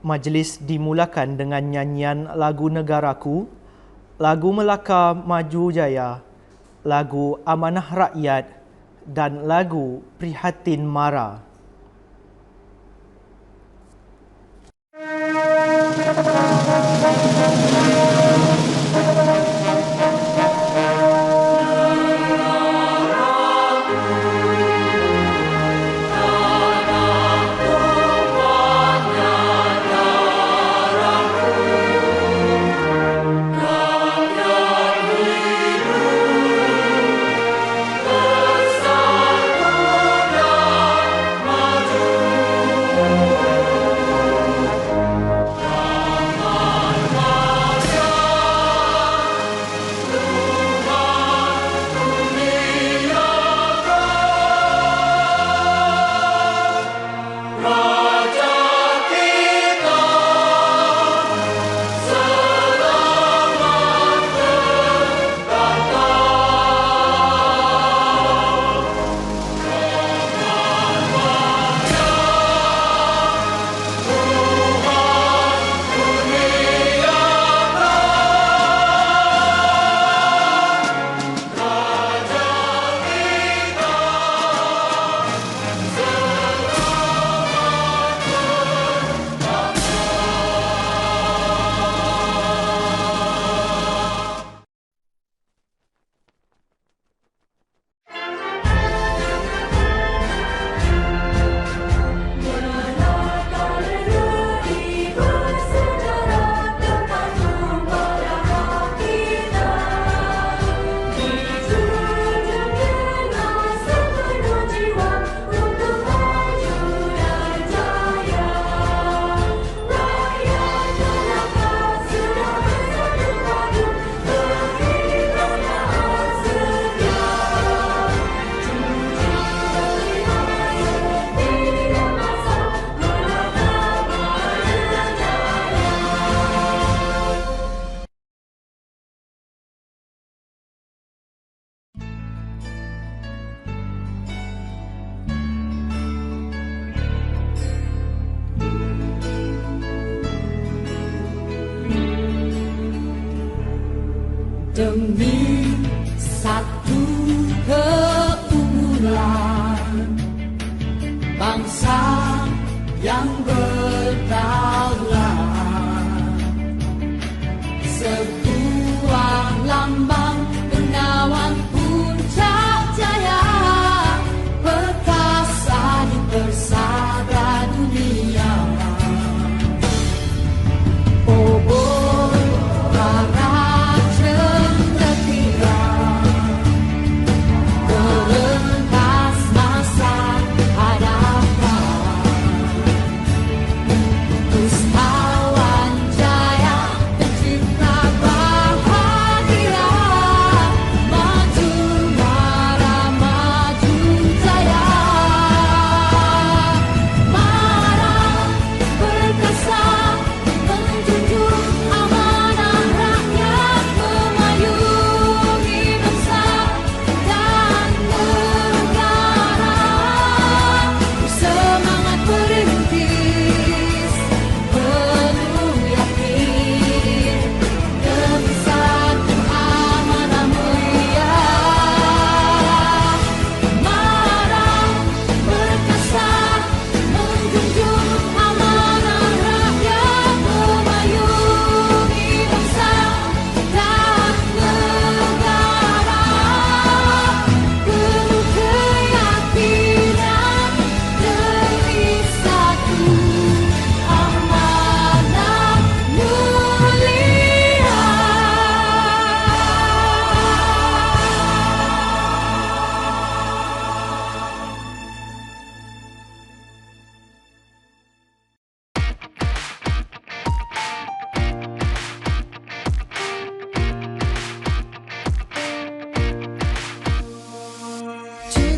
Majlis dimulakan dengan nyanyian lagu Negaraku, lagu Melaka Maju Jaya, lagu Amanah Rakyat dan lagu Prihatin Mara. Demi satu keunggulan bangsa yang berdaulat, sebuah lambang menawan puncak jaya, perkasa di persada dunia. Obor para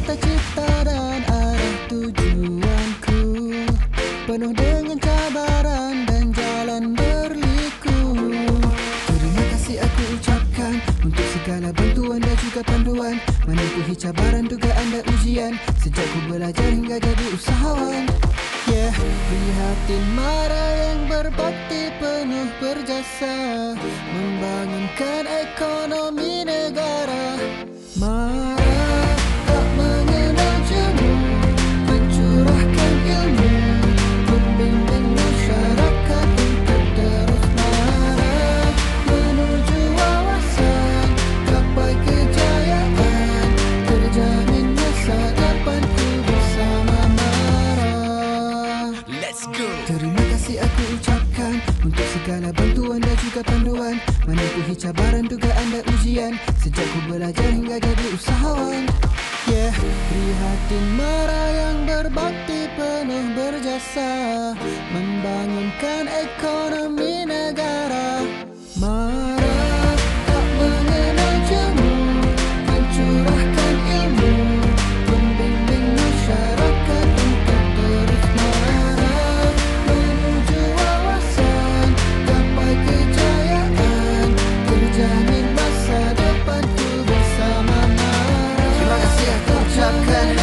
cita-cita dan arah tujuanku penuh dengan cabaran dan jalan berliku. Terima kasih aku ucapkan untuk segala bantuan dan juga panduan, menempuhi cabaran dugaan dan ujian sejak ku belajar hingga jadi usahawan. Yeah, prihatin marah yang berbakti penuh berjasa membangunkan ekonomi negara. Marah tak mengenal jemu, mencurahkan ilmu, membimbing masyarakat untuk terus marah menuju wawasan, capai kejayaan, terjamin masa depanku bersama marah. Let's go. Terima kasih aku ucapkan untuk segala bantuan dan juga panduan, menempuhi cabaran dugaan dan ujian sejak ku belajar hingga jadi usahawan. Yeah, prihatin marah yang berbakti penuh berjasa membangunkan ekonomi negara. Marah tak mengenal jemu, mencurahkan ilmu, membimbing masyarakat untuk terus marah menuju wawasan, capai kejayaan, terjamin masa depanku bersama marah. Terima kasih aku ucapkan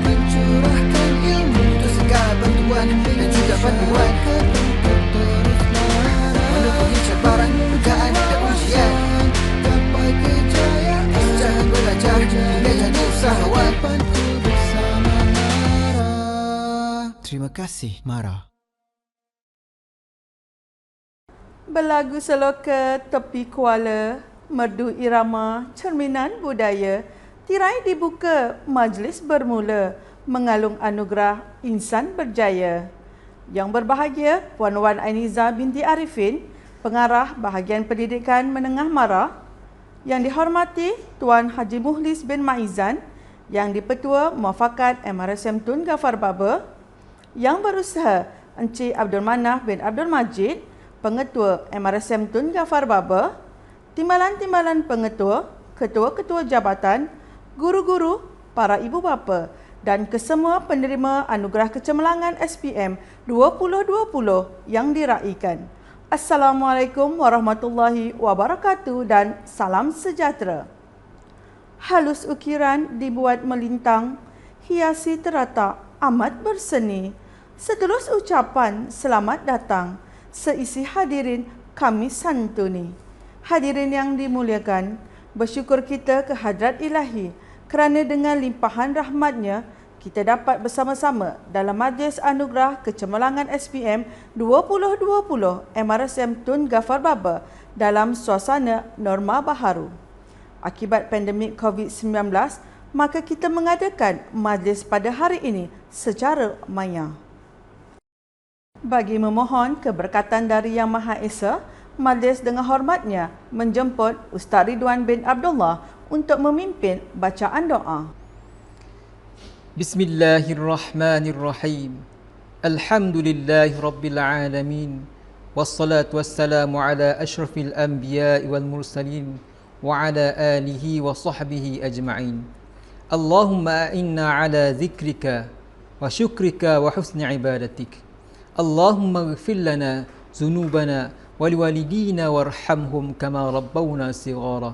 mencurahkan ilmu untuk segala bantuan dan juga panduan untuk terus marah menempuhi cabaran dugaan dan ujian, capai kejayaan, sejak belajar hingga jadi usahawan bersama marah. Terima kasih Mara. Berlagu seloka tepi kuala, merdu irama, cerminan budaya, tirai dibuka, majlis bermula, mengalung anugerah insan berjaya. Yang berbahagia, Puan Wan Ainiza binti Arifin, Pengarah Bahagian Pendidikan Menengah Mara. Yang dihormati Tuan Haji Muhlis bin Maizan, Yang di-Petua Muafakat MRSM Tun Ghafar Baba. Yang berusaha Encik Abdul Manaf bin Abdul Majid, Pengetua MRSM Tun Ghafar Baba, timbalan-timbalan pengetua, ketua-ketua jabatan, guru-guru, para ibu bapa dan kesemua penerima anugerah kecemerlangan SPM 2020 yang diraikan. Assalamualaikum warahmatullahi wabarakatuh dan salam sejahtera. Halus ukiran dibuat melintang, hiasi teratak amat berseni. Seterus ucapan selamat datang, seisi hadirin kami santuni. Hadirin yang dimuliakan, bersyukur kita ke hadrat ilahi kerana dengan limpahan rahmatnya kita dapat bersama-sama dalam Majlis Anugerah Kecemerlangan SPM 2020 MRSM Tun Ghafar Baba dalam suasana norma baharu. Akibat pandemik COVID-19, maka kita mengadakan majlis pada hari ini secara maya. Bagi memohon keberkatan dari Yang Maha Esa, majlis dengan hormatnya menjemput Ustaz Ridwan bin Abdullah untuk memimpin bacaan doa. Bismillahirrahmanirrahim. Alhamdulillahi rabbil alamin. Wassalatu wassalamu ala asyrafil anbiya'i wal mursalin wa ala alihi wa sahbihi ajma'in. Allahumma a'inna ala zikrika wa syukrika wa husni ibadatik. Allahumma ighfir lana zunubana wa liwalidina warhamhum kama rabbawna sighara.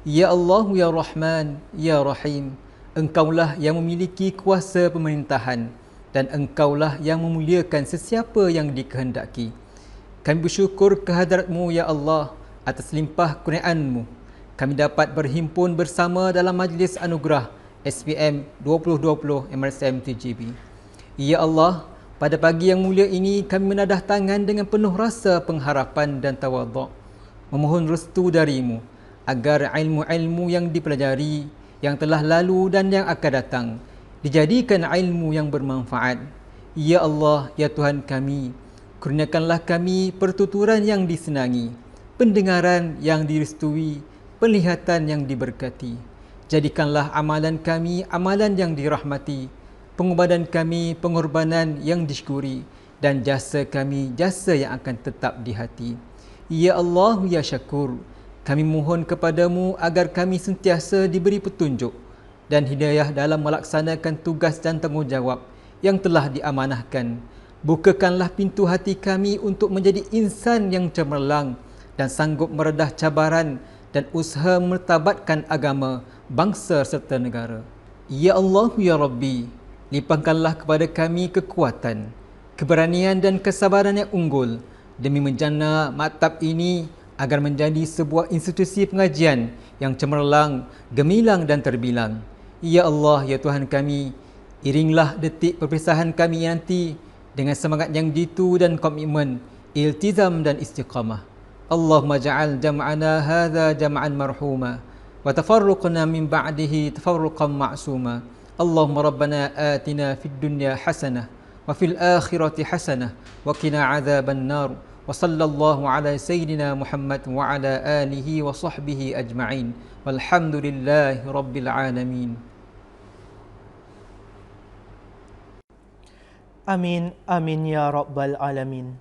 Ya Allah, ya Rahman, ya Rahim, Engkaulah yang memiliki kuasa pemerintahan dan Engkaulah yang memuliakan sesiapa yang dikehendaki. Kami bersyukur kehadrat-Mu, ya Allah, atas limpah kurniaan-Mu. Kami dapat berhimpun bersama dalam Majlis Anugerah SPM 2020 MRSM TGB. Ya Allah, pada pagi yang mulia ini kami menadah tangan dengan penuh rasa pengharapan dan tawaduk, memohon restu dari-Mu agar ilmu-ilmu yang dipelajari, yang telah lalu dan yang akan datang, dijadikan ilmu yang bermanfaat. Ya Allah, ya Tuhan kami, kurniakanlah kami pertuturan yang disenangi, pendengaran yang direstui, penglihatan yang diberkati. Jadikanlah amalan kami amalan yang dirahmati, pengorbanan kami pengorbanan yang disyukuri, dan jasa kami jasa yang akan tetap di hati. Ya Allah, ya Syakur, kami mohon kepadamu agar kami sentiasa diberi petunjuk dan hidayah dalam melaksanakan tugas dan tanggungjawab yang telah diamanahkan. Bukakanlah pintu hati kami untuk menjadi insan yang cemerlang dan sanggup meredah cabaran dan usaha mertabatkan agama, bangsa serta negara. Ya Allah, ya Rabbi, Limpahkanlah kepada kami kekuatan, keberanian dan kesabaran yang unggul demi menjana maktab ini agar menjadi sebuah institusi pengajian yang cemerlang, gemilang dan terbilang. Ya Allah, ya Tuhan kami, iringlah detik perpisahan kami nanti dengan semangat yang jitu dan komitmen, iltizam dan istiqamah. Allahumma ja'al jam'ana hadha jam'an marhuma wa tafarruqna min ba'dihi tafarruqan ma'suma. Allahumma rabbana atina fid dunya hasanah wa fil akhirati hasanah wa qina adzaban nar. Wa sallallahu ala sayyidina Muhammad wa ala alihi wa sahbihi ajma'in. Walhamdulillahi rabbil alamin. Amin, amin ya Rabbal Alamin.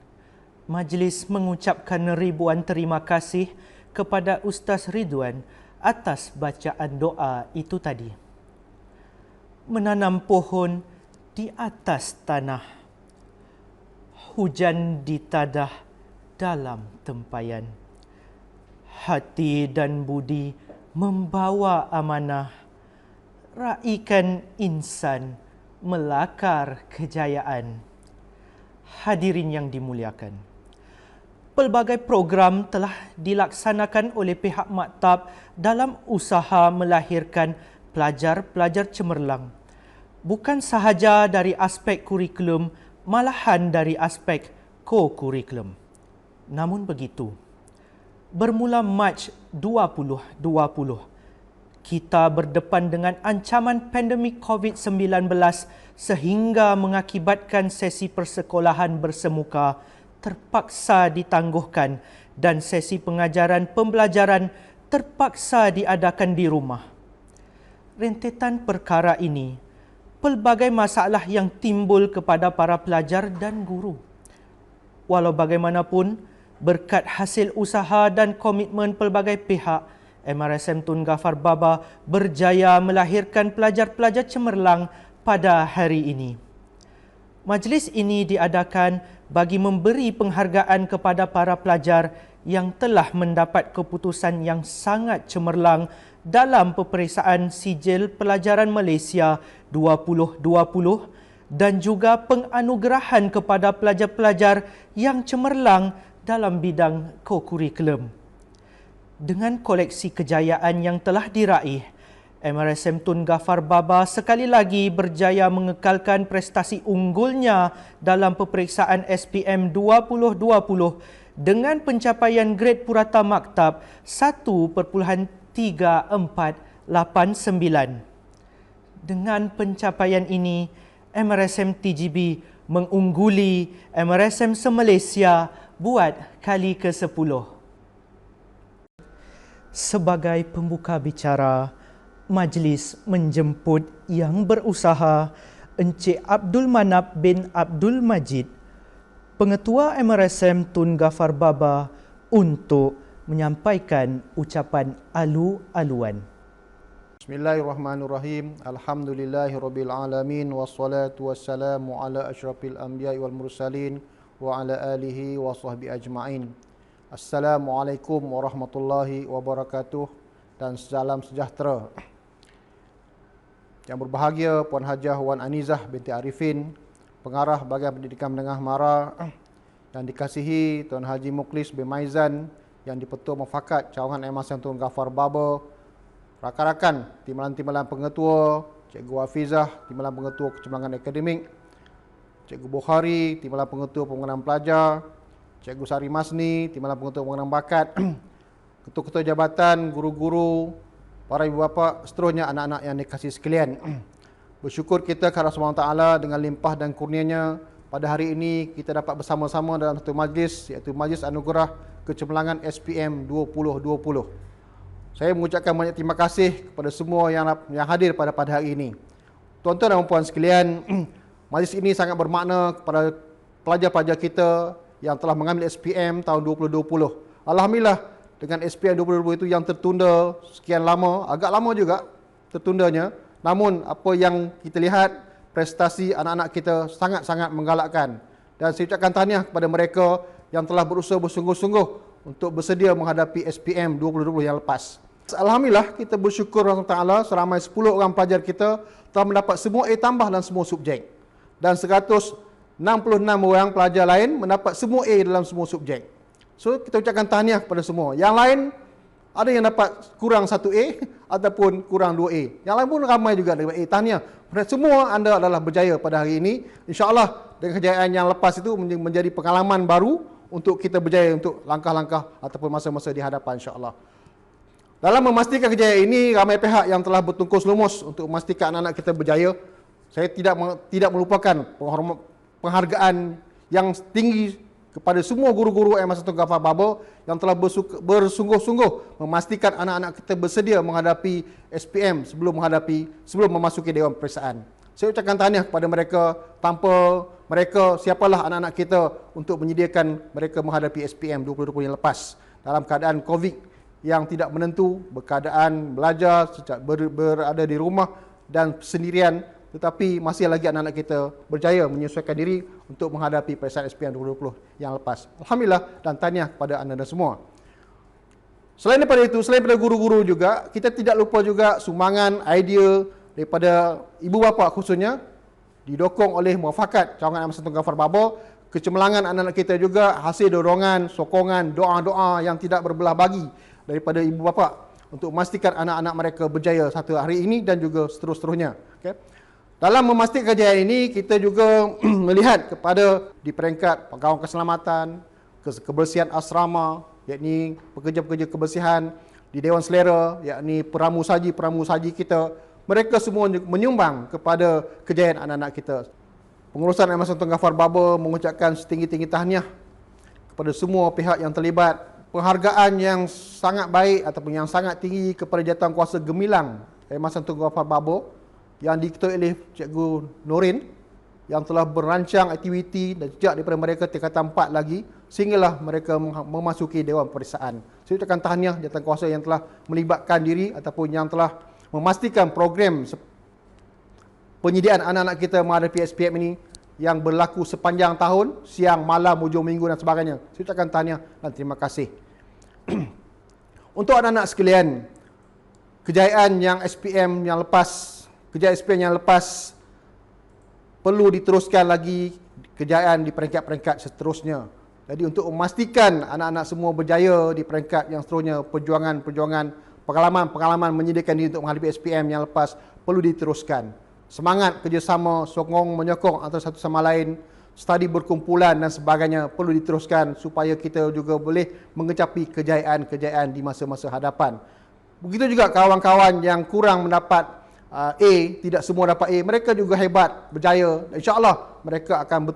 Majlis mengucapkan ribuan terima kasih kepada Ustaz Ridwan atas bacaan doa itu tadi. Menanam pohon di atas tanah, hujan ditadah dalam tempayan. Hati dan budi membawa amanah, raikan insan melakar kejayaan. Hadirin yang dimuliakan, pelbagai program telah dilaksanakan oleh pihak maktab dalam usaha melahirkan pelajar-pelajar cemerlang. Bukan sahaja dari aspek kurikulum, malahan dari aspek co-kurikulum. Namun begitu, bermula Mac 2020, kita berdepan dengan ancaman pandemik COVID-19 sehingga mengakibatkan sesi persekolahan bersemuka terpaksa ditangguhkan dan sesi pengajaran pembelajaran terpaksa diadakan di rumah. Rentetan perkara ini, pelbagai masalah yang timbul kepada para pelajar dan guru. Walau bagaimanapun, berkat hasil usaha dan komitmen pelbagai pihak, MRSM Tun Gafar Baba berjaya melahirkan pelajar-pelajar cemerlang pada hari ini. Majlis ini diadakan bagi memberi penghargaan kepada para pelajar yang telah mendapat keputusan yang sangat cemerlang dalam peperiksaan sijil pelajaran Malaysia 2020 dan juga penganugerahan kepada pelajar-pelajar yang cemerlang dalam bidang co-kurikulum. Dengan koleksi kejayaan yang telah diraih, MRSM Tun Gafar Baba sekali lagi berjaya mengekalkan prestasi unggulnya dalam peperiksaan SPM 2020 dengan pencapaian grade purata maktab 1.3489. Dengan pencapaian ini, MRSM TGB mengungguli MRSM se-Malaysia buat kali ke-10. Sebagai pembuka bicara, majlis menjemput yang berusaha Encik Abdul Manap bin Abdul Majid, Pengetua MRSM Tun Gafar Baba, untuk menyampaikan ucapan alu-aluan. Bismillahirrahmanirrahim. Alhamdulillahirabbil alamin wassalatu wassalamu ala asyrafil anbiya'i wal mursalin wa ala alihi wa sahbihi ajma'in. Assalamualaikum warahmatullahi wabarakatuh dan salam sejahtera. Yang berbahagia Puan Hajah Wan Anizah binti Arifin, Pengarah Bahagian Pendidikan Menengah Mara, yang dikasihi Tuan Haji Mukhlis bin Maizan, yang di-Petua Mufakat Cawangan MRSM Tun Gafar Baba, rakan-rakan timbalan-timbalan pengetua, Cikgu Hafizah, timbalan pengetua kecemerlangan akademik, Cikgu Bukhari, timbalan pengetua pembangunan pelajar, Cikgu Sari Masni, timbalan pengetua pembangunan bakat, ketua-ketua jabatan, guru-guru, para ibu bapa, seterusnya anak-anak yang dikasihi sekalian. Bersyukur kita kepada Allah SWT dengan limpah dan kurnianya, pada hari ini kita dapat bersama-sama dalam satu majlis, iaitu Majlis Anugerah Kecemerlangan SPM 2020. Saya mengucapkan banyak terima kasih kepada semua yang hadir pada hari ini. Tuan-tuan dan puan sekalian, majlis ini sangat bermakna kepada pelajar-pelajar kita yang telah mengambil SPM tahun 2020. Alhamdulillah, dengan SPM 2020 itu yang tertunda sekian lama, agak lama juga tertundanya. Namun apa yang kita lihat, prestasi anak-anak kita sangat-sangat menggalakkan. Dan saya ucapkan tahniah kepada mereka yang telah berusaha bersungguh-sungguh untuk bersedia menghadapi SPM 2020 yang lepas. Alhamdulillah, kita bersyukur Allah Ta'ala seramai 10 orang pelajar kita telah mendapat semua A tambah dalam semua subjek. Dan 166 orang pelajar lain mendapat semua A dalam semua subjek. So, kita ucapkan tahniah kepada semua. Yang lain, ada yang dapat kurang 1A ataupun kurang 2A. Yang lain pun ramai juga dapat A. Tahniah. Semua anda adalah berjaya pada hari ini. InsyaAllah dengan kejayaan yang lepas itu menjadi pengalaman baru untuk kita berjaya untuk langkah-langkah ataupun masa-masa di hadapan insyaAllah. Dalam memastikan kejayaan ini, ramai pihak yang telah bertungkus lumus untuk memastikan anak-anak kita berjaya. Saya tidak melupakan penghargaan yang tinggi kepada semua guru-guru MH1 Ghaffar Baba yang telah bersungguh-sungguh memastikan anak-anak kita bersedia menghadapi SPM sebelum memasuki Dewan Peperiksaan. Saya ucapkan tahniah kepada mereka. Tanpa mereka, siapalah anak-anak kita untuk menyediakan mereka menghadapi SPM 2020 yang lepas dalam keadaan COVID yang tidak menentu, berkeadaan belajar, berada di rumah dan sendirian, tetapi masih lagi anak-anak kita berjaya menyesuaikan diri untuk menghadapi peperiksaan SPM 2020 yang lepas. Alhamdulillah dan tahniah kepada anda semua. Selain daripada itu, selain daripada guru-guru juga, kita tidak lupa juga sumbangan, idea daripada ibu bapa khususnya, didokong oleh muafakat cawangan MH1 Ghaffar Baba. Kecemerlangan anak-anak kita juga hasil dorongan, sokongan, doa-doa yang tidak berbelah bagi daripada ibu bapa untuk memastikan anak-anak mereka berjaya satu hari ini dan juga seterusnya. Okay. Dalam memastikan kejayaan ini, kita juga melihat kepada di peringkat pegawai keselamatan, kebersihan asrama, yakni pekerja-pekerja kebersihan di Dewan Selera, yakni peramu-saji kita. Mereka semua menyumbang kepada kejayaan anak-anak kita. Pengurusan MH1 Ghaffar Baba mengucapkan setinggi-tinggi tahniah kepada semua pihak yang terlibat. Penghargaan yang sangat baik ataupun yang sangat tinggi kepada Jawatankuasa Gemilang MH1 Ghaffar Baba yang diketuai oleh Cikgu Norin yang telah berancang aktiviti dan sejak daripada mereka tingkatan 4 lagi sehinggalah mereka memasuki Dewan Peperiksaan. Saya ucapkan tahniah Jawatankuasa yang telah melibatkan diri ataupun yang telah memastikan program penyediaan anak-anak kita menghadapi SPM ini yang berlaku sepanjang tahun, siang, malam, hujung minggu dan sebagainya. Saya ucapkan tahniah dan terima kasih. Untuk anak-anak sekalian, kejayaan yang SPM yang lepas, kejayaan SPM yang lepas perlu diteruskan lagi kejayaan di peringkat-peringkat seterusnya. Jadi untuk memastikan anak-anak semua berjaya di peringkat yang seterusnya, perjuangan-perjuangan, pengalaman-pengalaman menyediakan diri untuk menghadapi SPM yang lepas perlu diteruskan. Semangat kerjasama, sokong menyokong antara satu sama lain, study berkumpulan dan sebagainya perlu diteruskan supaya kita juga boleh mengecapi kejayaan-kejayaan di masa-masa hadapan. Begitu juga kawan-kawan yang kurang mendapat A, tidak semua dapat A, mereka juga hebat, berjaya. InsyaAllah mereka akan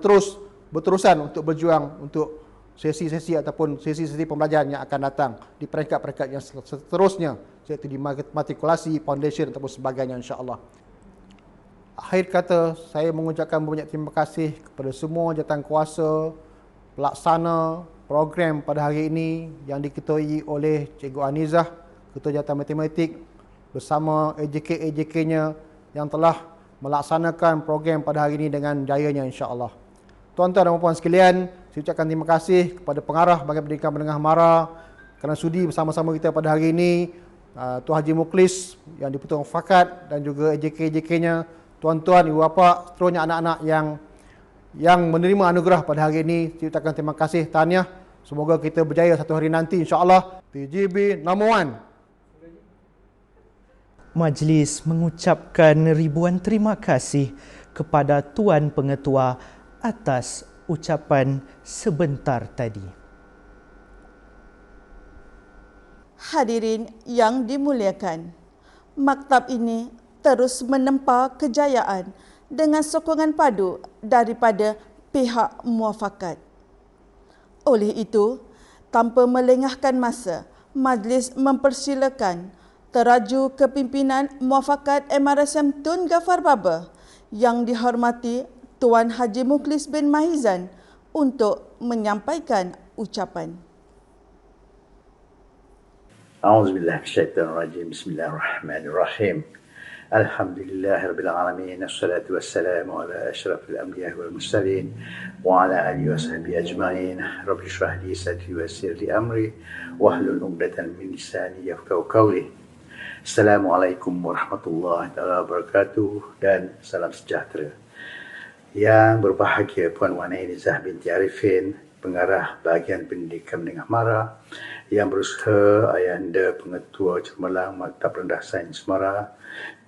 berterusan untuk berjuang untuk sesi-sesi ataupun sesi-sesi pembelajaran yang akan datang di peringkat-peringkat yang seterusnya, iaitu di matrikulasi, foundation ataupun sebagainya insya-Allah. Akhir kata, saya mengucapkan banyak terima kasih kepada semua jawatankuasa pelaksana program pada hari ini yang diketuai oleh Cikgu Anizah, Ketua Jawatan Matematik bersama AJK-AJK-nya yang telah melaksanakan program pada hari ini dengan jayanya insya-Allah. Tuan-tuan dan puan sekalian, saya ucapkan terima kasih kepada pengarah Bahagian Pendidikan Menengah Mara kerana sudi bersama-sama kita pada hari ini, Tuan Haji Mukhlis yang di-Pertuan Muafakat dan juga AJK-AJK-nya, tuan-tuan, ibu bapa, seterusnya anak-anak yang menerima anugerah pada hari ini. Saya ucapkan terima kasih, tahniah. Semoga kita berjaya satu hari nanti insya-Allah. TGB number 1. Majlis mengucapkan ribuan terima kasih kepada Tuan Pengetua atas ucapan sebentar tadi. Hadirin yang dimuliakan, maktab ini terus menempa kejayaan dengan sokongan padu daripada pihak muafakat. Oleh itu, tanpa melengahkan masa, majlis mempersilakan teraju kepimpinan muafakat MRSM Tun Ghaffar Baba yang dihormati Tuan Haji Mukhlis bin Mahizan untuk menyampaikan ucapan. A'udzubillahi minasyaitonirrajim. Bismillahirrahmanirrahim. Alhamdulillahirabbil alamin. Assalatu wassalamu ala asyrafil anbiya'i wal mursalin wa ala alihi washabihi ajmain. Rabbi shrah li sadri wa yassir li amri wahlul 'uqdatam min lisani yafqahu qawli. Assalamualaikum warahmatullahi wabarakatuh dan salam sejahtera. Yang berbahagia Puan Wan Ainizah binti Arifin, pengarah bahagian pendidikan menengah mara, yang berusaha Ayahanda Pengetua Cemerlang Maktab Rendah Sains Semara,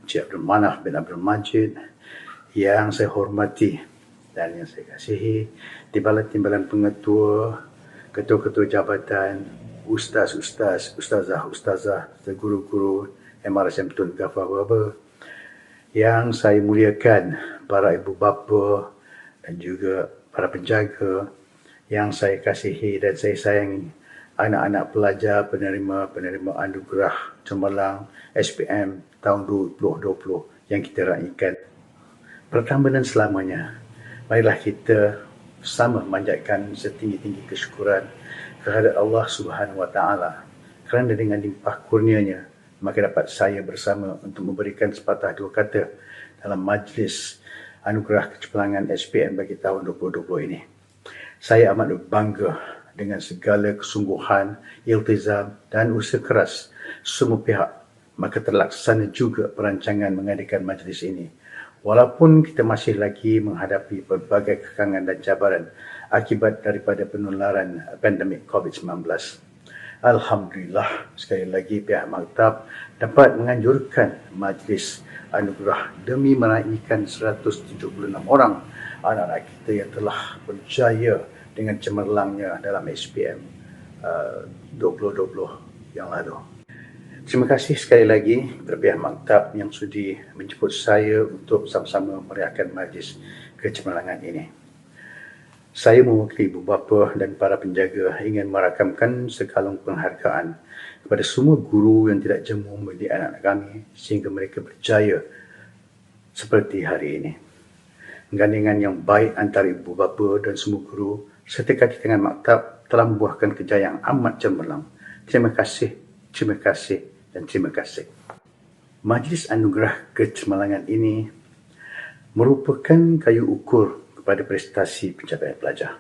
Encik Abdul Manaf bin Abdul Majid, yang saya hormati dan yang saya kasihi, Timbalan-timbalan pengetua, ketua-ketua jabatan, ustaz-ustaz, ustazah-ustazah, guru-guru MRSM Tun Gafar Baba, yang saya muliakan para ibu bapa dan juga para penjaga, yang saya kasihi dan saya sayangi anak-anak pelajar penerima anugerah Cemerlang SPM tahun 2020 yang kita raikan. Pertama dan selamanya, marilah kita sama memanjatkan setinggi-tinggi kesyukuran kehadrat Allah Subhanahu Wa Taala, kerana dengan limpah kurnianya maka dapat saya bersama untuk memberikan sepatah dua kata dalam majlis anugerah kecemerlangan SPM bagi tahun 2020 ini. Saya amat berbangga dengan segala kesungguhan, iltizam dan usaha keras semua pihak, maka terlaksana juga perancangan mengadakan majlis ini. Walaupun kita masih lagi menghadapi berbagai kekangan dan cabaran akibat daripada penularan pandemik COVID-19. Alhamdulillah, sekali lagi pihak maktab dapat menganjurkan majlis anugerah demi meraihkan 176 orang anak-anak kita yang telah berjaya dengan cemerlangnya dalam SPM 2020 yang lalu. Terima kasih sekali lagi kepada pihak maktab yang sudi menjemput saya untuk sama-sama meriahkan majlis kecemerlangan ini. Saya mewakili ibu bapa dan para penjaga ingin merakamkan sekalung penghargaan kepada semua guru yang tidak jemu mendidik anak-anak kami sehingga mereka berjaya seperti hari ini. Gandingan yang baik antara ibu bapa dan semua guru serta kaki tangan maktab telah membuahkan kejayaan amat cemerlang. Terima kasih, terima kasih dan terima kasih. Majlis anugerah kecemerlangan ini merupakan kayu ukur kepada prestasi pencapaian pelajar.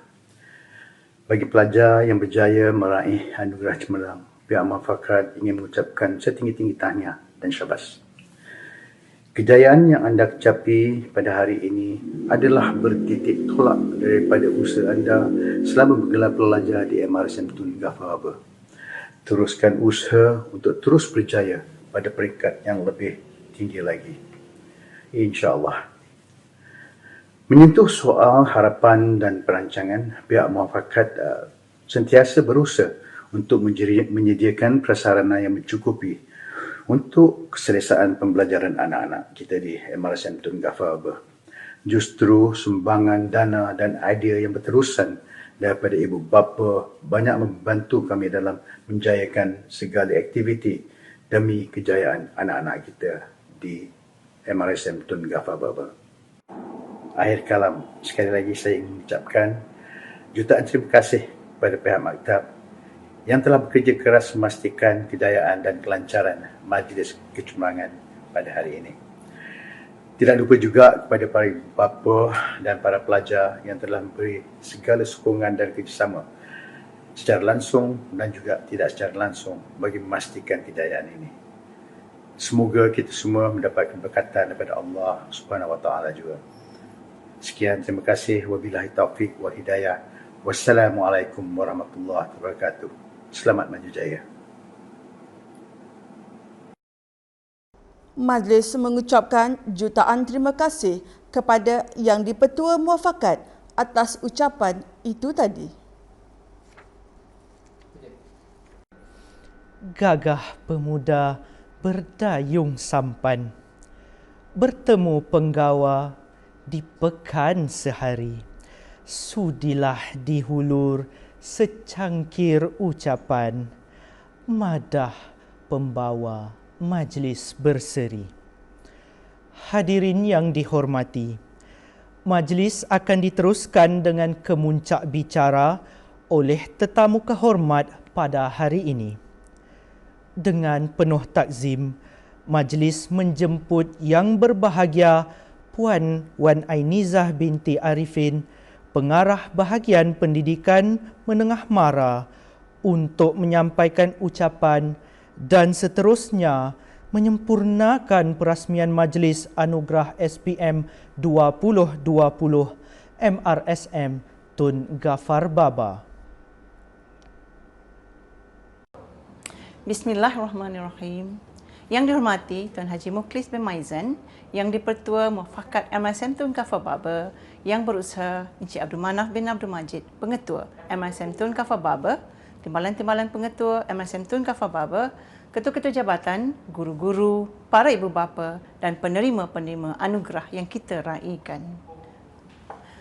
Bagi pelajar yang berjaya meraih anugerah cemerlang, pihak Muafakat ingin mengucapkan setinggi-tinggi tahniah dan syabas. Kejayaan yang anda capai pada hari ini adalah bertitik tolak daripada usaha anda selama bergelar pelajar di MRSM Tun Gafar Baba. Teruskan usaha untuk terus berjaya pada peringkat yang lebih tinggi lagi, InsyaAllah. Menyentuh soal harapan dan perancangan, pihak Muafakat sentiasa berusaha untuk menyediakan prasarana yang mencukupi untuk keselesaan pembelajaran anak-anak kita di MRSM Tun Gafar Baba. Justru sumbangan dana dan idea yang berterusan daripada ibu bapa banyak membantu kami dalam menjayakan segala aktiviti demi kejayaan anak-anak kita di MRSM Tun Gafar Baba. Akhir kalam, sekali lagi saya ingin mengucapkan jutaan terima kasih kepada pihak maktab yang telah bekerja keras memastikan kejayaan dan kelancaran majlis kecemerlangan pada hari ini. Tidak lupa juga kepada para ibu bapa dan para pelajar yang telah memberi segala sokongan dan kerjasama secara langsung dan juga tidak secara langsung bagi memastikan kejayaan ini. Semoga kita semua mendapatkan berkatan daripada Allah Subhanahu Wa Taala juga. Sekian, terima kasih. Wabillahi taufiq wal hidayah. Wassalamualaikum warahmatullahi wabarakatuh. Selamat maju jaya. Majlis mengucapkan jutaan terima kasih kepada Yang di-Pertua Muafakat atas ucapan itu tadi. Gagah pemuda berdayung sampan, bertemu penggawa di pekan sehari. Sudilah dihulur secangkir ucapan, madah pembawa majlis berseri. Hadirin yang dihormati, majlis akan diteruskan dengan kemuncak bicara oleh tetamu kehormat pada hari ini. Dengan penuh takzim, Majlis menjemput yang berbahagia Puan Wan Ainizah binti Arifin, Pengarah Bahagian Pendidikan Menengah Mara, untuk menyampaikan ucapan dan seterusnya menyempurnakan perasmian Majlis Anugerah SPM 2020 MRSM Tun Gafar Baba. Bismillahirrahmanirrahim. Yang dihormati Tuan Haji Mukhlis bin Maizan, Yang di-Pertua Muafakat MSM Tun Gafar Baba, Yang berusaha Encik Abdul Manaf bin Abdul Majid, Pengetua MSM Tun Gafar Baba, Timbalan-timbalan Pengetua MSM Tun Gafar Baba, Ketua-ketua jabatan, guru-guru, para ibu bapa dan penerima-penerima anugerah yang kita raikan.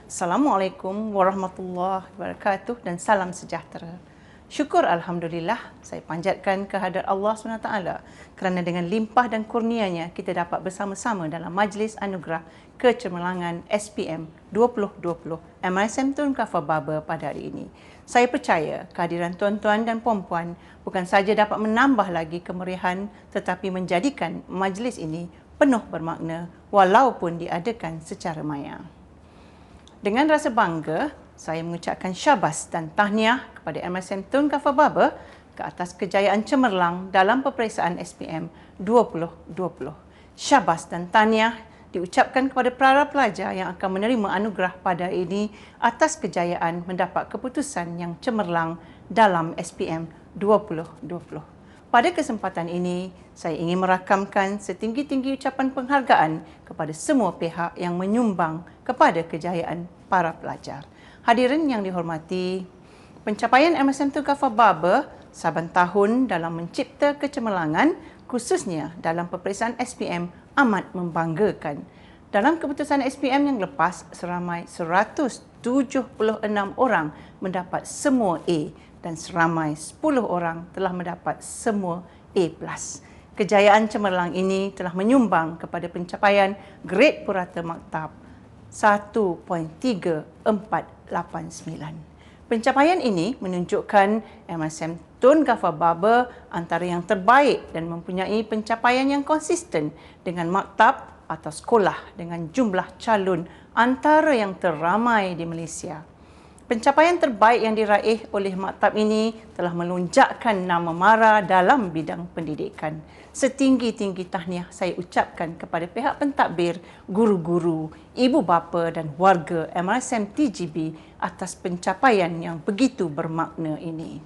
Assalamualaikum warahmatullahi wabarakatuh dan salam sejahtera. Syukur Alhamdulillah, saya panjatkan kehadrat Allah SWT kerana dengan limpah dan kurnianya kita dapat bersama-sama dalam Majlis Anugerah Kecemerlangan SPM 2020 MSM Tun Gafar Baba pada hari ini. Saya percaya kehadiran tuan-tuan dan puan-puan bukan saja dapat menambah lagi kemeriahan tetapi menjadikan majlis ini penuh bermakna walaupun diadakan secara maya. Dengan rasa bangga, saya mengucapkan syabas dan tahniah kepada MSM Tun Gafar Baba ke atas kejayaan cemerlang dalam peperiksaan SPM 2020. Syabas dan tahniah diucapkan kepada para pelajar yang akan menerima anugerah pada hari ini atas kejayaan mendapat keputusan yang cemerlang dalam SPM 2020. Pada kesempatan ini, saya ingin merakamkan setinggi-tinggi ucapan penghargaan kepada semua pihak yang menyumbang kepada kejayaan para pelajar. Hadirin yang dihormati, pencapaian MSM Tun Gafar Baba saban tahun dalam mencipta kecemerlangan, khususnya dalam peperiksaan SPM, amat membanggakan. Dalam keputusan SPM yang lepas, seramai 176 orang mendapat semua A dan seramai 10 orang telah mendapat semua A+. Kejayaan cemerlang ini telah menyumbang kepada pencapaian grade purata maktab 1.3489. Pencapaian ini menunjukkan MSM Tun Gafar Baba antara yang terbaik dan mempunyai pencapaian yang konsisten dengan maktab atau sekolah dengan jumlah calon antara yang teramai di Malaysia. Pencapaian terbaik yang diraih oleh maktab ini telah melonjakkan nama MARA dalam bidang pendidikan. Setinggi-tinggi tahniah saya ucapkan kepada pihak pentadbir, guru-guru, ibu bapa dan warga MRSM TGB atas pencapaian yang begitu bermakna ini.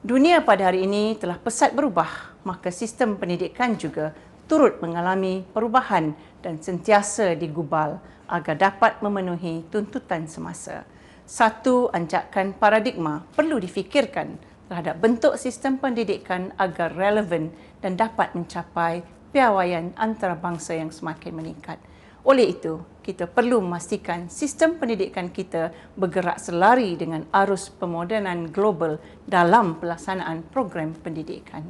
Dunia pada hari ini telah pesat berubah, maka sistem pendidikan juga turut mengalami perubahan dan sentiasa digubal agar dapat memenuhi tuntutan semasa. Satu anjakan paradigma perlu difikirkan terhadap bentuk sistem pendidikan agar relevan dan dapat mencapai piawaian antarabangsa yang semakin meningkat. Oleh itu, kita perlu memastikan sistem pendidikan kita bergerak selari dengan arus pemodenan global dalam pelaksanaan program pendidikan.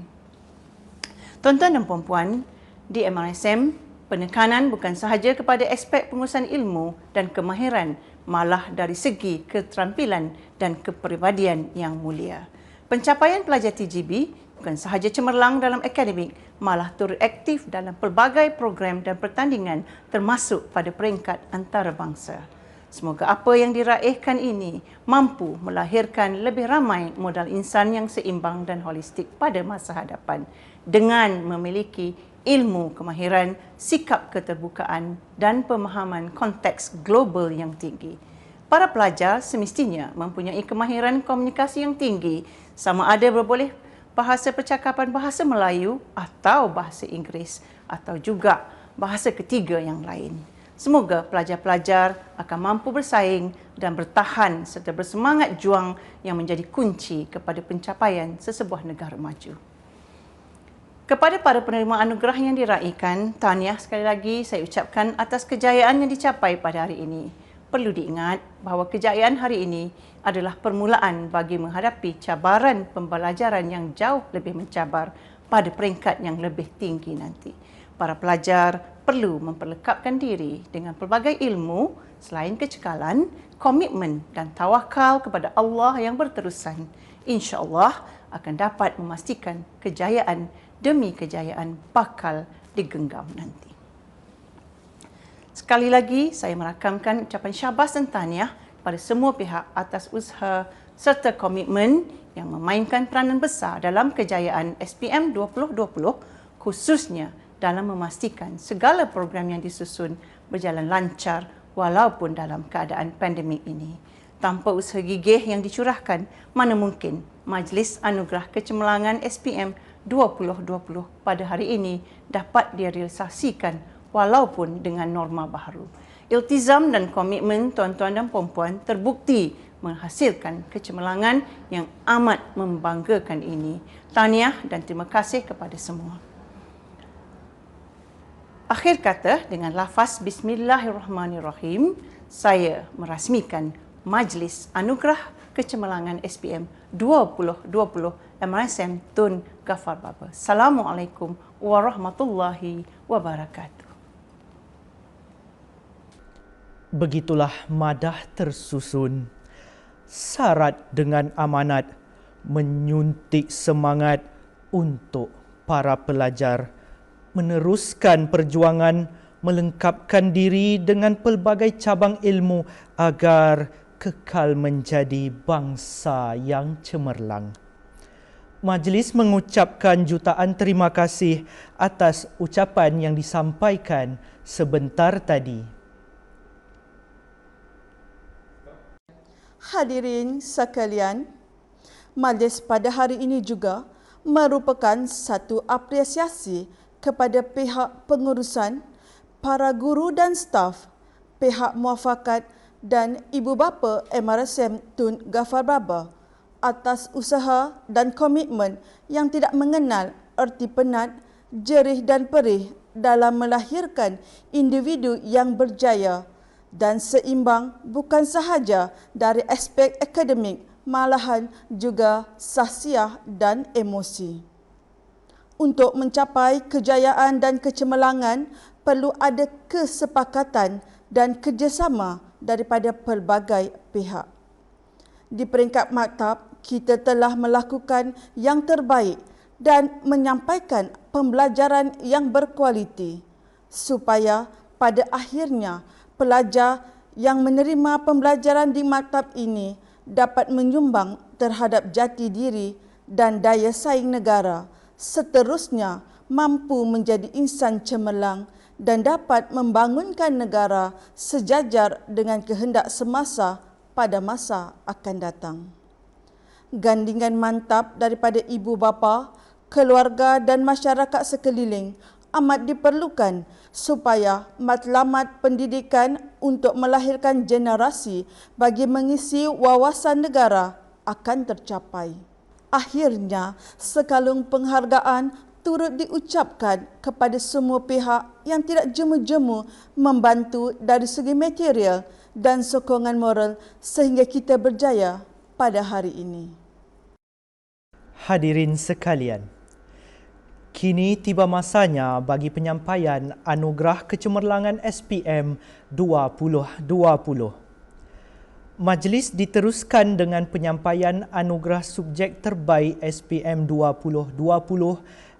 Tuan-tuan dan puan-puan, di MRSM, penekanan bukan sahaja kepada aspek pengurusan ilmu dan kemahiran, malah dari segi keterampilan dan kepribadian yang mulia. Pencapaian pelajar TGB bukan sahaja cemerlang dalam akademik, malah turut aktif dalam pelbagai program dan pertandingan termasuk pada peringkat antarabangsa. Semoga apa yang diraihkan ini mampu melahirkan lebih ramai modal insan yang seimbang dan holistik pada masa hadapan dengan memiliki ilmu kemahiran, sikap keterbukaan dan pemahaman konteks global yang tinggi. Para pelajar semestinya mempunyai kemahiran komunikasi yang tinggi, sama ada berboleh bahasa percakapan bahasa Melayu atau bahasa Inggeris atau juga bahasa ketiga yang lain. Semoga pelajar-pelajar akan mampu bersaing dan bertahan serta bersemangat juang yang menjadi kunci kepada pencapaian sesebuah negara maju. Kepada para penerima anugerah yang diraihkan, tahniah sekali lagi saya ucapkan atas kejayaan yang dicapai pada hari ini. Perlu diingat bahawa kejayaan hari ini adalah permulaan bagi menghadapi cabaran pembelajaran yang jauh lebih mencabar pada peringkat yang lebih tinggi nanti. Para pelajar perlu memperlekapkan diri dengan pelbagai ilmu selain kecekalan, komitmen dan tawakal kepada Allah yang berterusan. InsyaAllah akan dapat memastikan kejayaan demi kejayaan bakal digenggam nanti. Sekali lagi, saya merakamkan ucapan syabas dan tahniah pada semua pihak atas usaha serta komitmen yang memainkan peranan besar dalam kejayaan SPM 2020, khususnya dalam memastikan segala program yang disusun berjalan lancar walaupun dalam keadaan pandemik ini. Tanpa usaha gigih yang dicurahkan, mana mungkin Majlis Anugerah Kecemerlangan SPM 2020 pada hari ini dapat direalisasikan walaupun dengan norma baharu. Iltizam dan komitmen tuan-tuan dan puan-puan terbukti menghasilkan kecemerlangan yang amat membanggakan ini. Tahniah dan terima kasih kepada semua. Akhir kata, dengan lafaz Bismillahirrahmanirrahim, saya merasmikan Majlis Anugerah Kecemerlangan SPM 2020 MRSM Tun Ghaffar Baba. Assalamualaikum warahmatullahi wabarakatuh. Begitulah madah tersusun, syarat dengan amanat, menyuntik semangat untuk para pelajar meneruskan perjuangan melengkapkan diri dengan pelbagai cabang ilmu agar kekal menjadi bangsa yang cemerlang. Majlis mengucapkan jutaan terima kasih atas ucapan yang disampaikan sebentar tadi. Hadirin sekalian, majlis pada hari ini juga merupakan satu apresiasi kepada pihak pengurusan, para guru dan staf, pihak muafakat dan ibu bapa MRSM Tun Ghaffar Baba atas usaha dan komitmen yang tidak mengenal erti penat, jerih dan perih dalam melahirkan individu yang berjaya dan seimbang bukan sahaja dari aspek akademik, malahan juga sahsiah dan emosi. Untuk mencapai kejayaan dan kecemerlangan, perlu ada kesepakatan dan kerjasama daripada pelbagai pihak. Di peringkat maktab, kita telah melakukan yang terbaik dan menyampaikan pembelajaran yang berkualiti supaya pada akhirnya pelajar yang menerima pembelajaran di maktab ini dapat menyumbang terhadap jati diri dan daya saing negara, seterusnya mampu menjadi insan cemerlang dan dapat membangunkan negara sejajar dengan kehendak semasa pada masa akan datang. Gandingan mantap daripada ibu bapa, keluarga dan masyarakat sekeliling amat diperlukan supaya matlamat pendidikan untuk melahirkan generasi bagi mengisi wawasan negara akan tercapai. Akhirnya, sekalung penghargaan turut diucapkan kepada semua pihak yang tidak jemu-jemu membantu dari segi material dan sokongan moral sehingga kita berjaya pada hari ini. Hadirin sekalian, kini tiba masanya bagi penyampaian Anugerah Kecemerlangan SPM 2020. Majlis diteruskan dengan penyampaian Anugerah Subjek Terbaik SPM 2020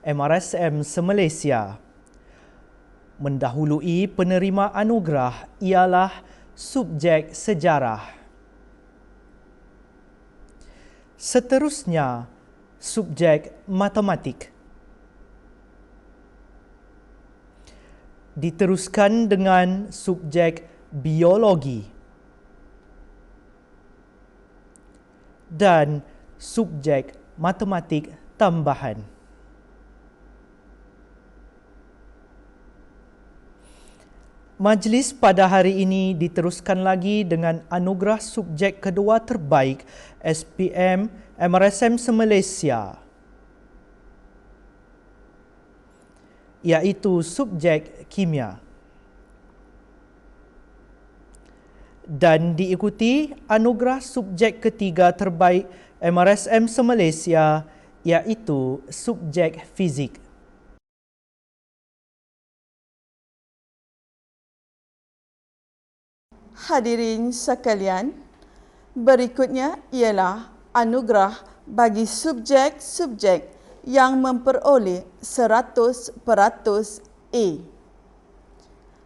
MRSM se-Malaysia. Mendahului penerima anugerah ialah subjek sejarah. Seterusnya, subjek matematik. Diteruskan dengan subjek biologi dan subjek matematik tambahan. Majlis pada hari ini diteruskan lagi dengan anugerah subjek kedua terbaik SPM MRSM se-Malaysia, iaitu subjek kimia. Dan diikuti anugerah subjek ketiga terbaik MRSM se-Malaysia, iaitu subjek fizik. Hadirin sekalian, berikutnya ialah anugerah bagi subjek-subjek yang memperoleh 100% A.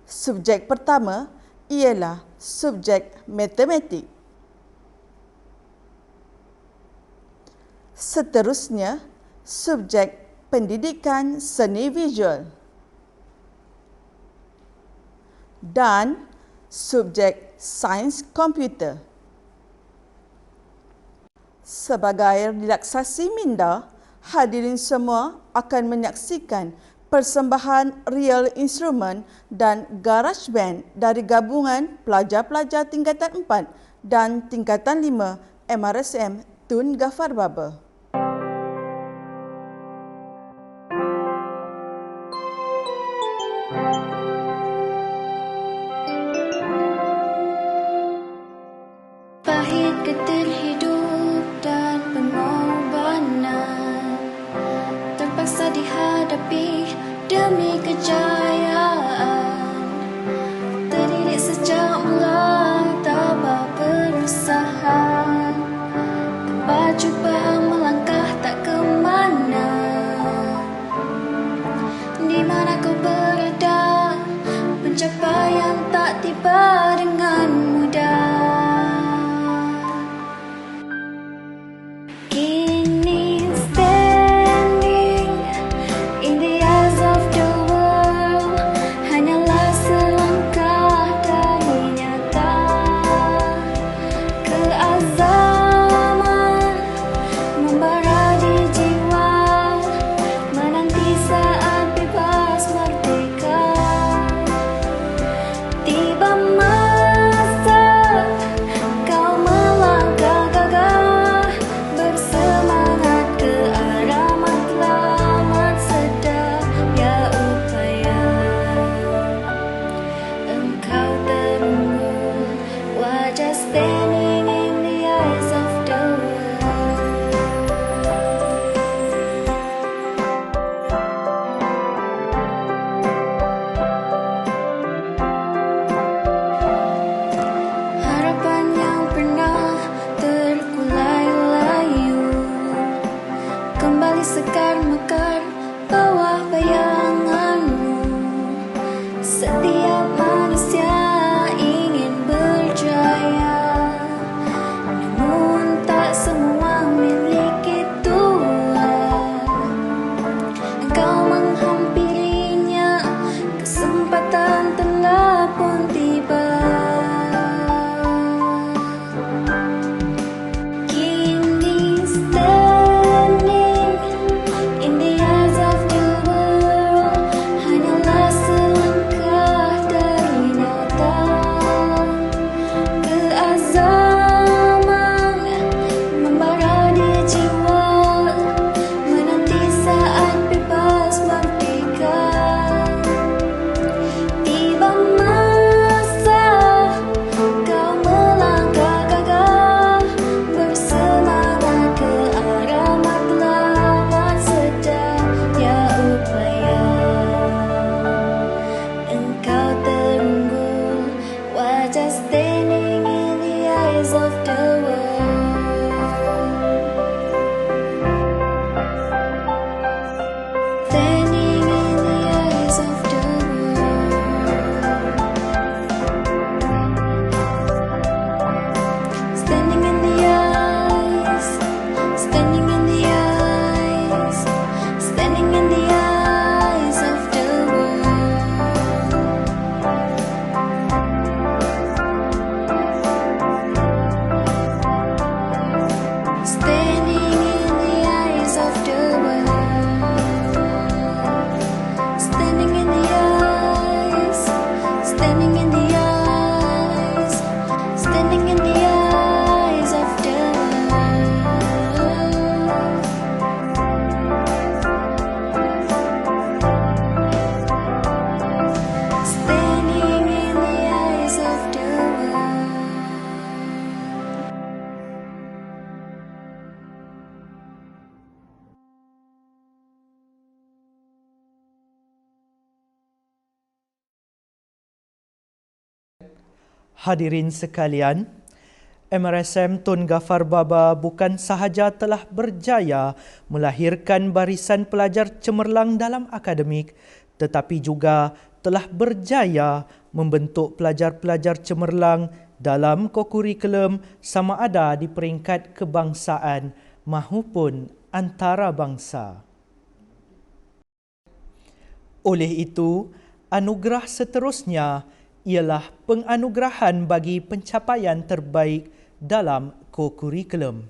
Subjek pertama ialah subjek matematik. Seterusnya, subjek pendidikan seni visual dan subjek sains komputer. Sebagai relaksasi minda, hadirin semua akan menyaksikan persembahan real instrument dan GarageBand dari gabungan pelajar-pelajar tingkatan 4 dan tingkatan 5 MRSM Tun Ghaffar Baba. Pahit getir hidup dan pengorbanan terpaksa dihadapi demi kejayaan. Terdidik sejak mula tanpa berusaha, tanpa cuba melangkah tak ke mana. Di mana kau berada, pencapaian tak tiba dengan mudah. Kini standing in the eyes of the world, hanyalah selangkah dari nyata. Keazaman membara di jiwa, menanti saat bebas merdeka. Tiba masa kau melangkah gagah, bersemangat ke arah matlamat sedaya upaya. Engkau terunggul, wajah standing in the eyes of the world. Harapan yang pernah terkulai layu kembali sekar mekar bawah bayanganmu. Setiap manusia ingin berjaya, namun tak semua memiliki Tuhan. Engkau menghampirinya, kesempatan telah pun tiba. Kini standing in the eyes of the world, hanyalah selangkah dari nyata. Keazaman membara di jiwa, menanti saat bebas merdeka. Tiba masa kau melangkah gagah, bersemangat ke arah matlamat sedaya upaya. Engkau terunggul, wajah standing in the eyes of the world. Standing in the eyes of the world. Standing in the eyes, standing in the eyes, standing in the eyes of the world. Standing in the eyes of the world. Standing in the eyes, standing in the eyes, standing in the eyes of the world. Standing in the eyes of the world. Hadirin sekalian, MRSM Tun Gafar Baba bukan sahaja telah berjaya melahirkan barisan pelajar cemerlang dalam akademik, tetapi juga telah berjaya membentuk pelajar-pelajar cemerlang dalam kokurikulum sama ada di peringkat kebangsaan mahupun antarabangsa. Oleh itu, anugerah seterusnya ialah penganugerahan bagi pencapaian terbaik dalam kokurikulum.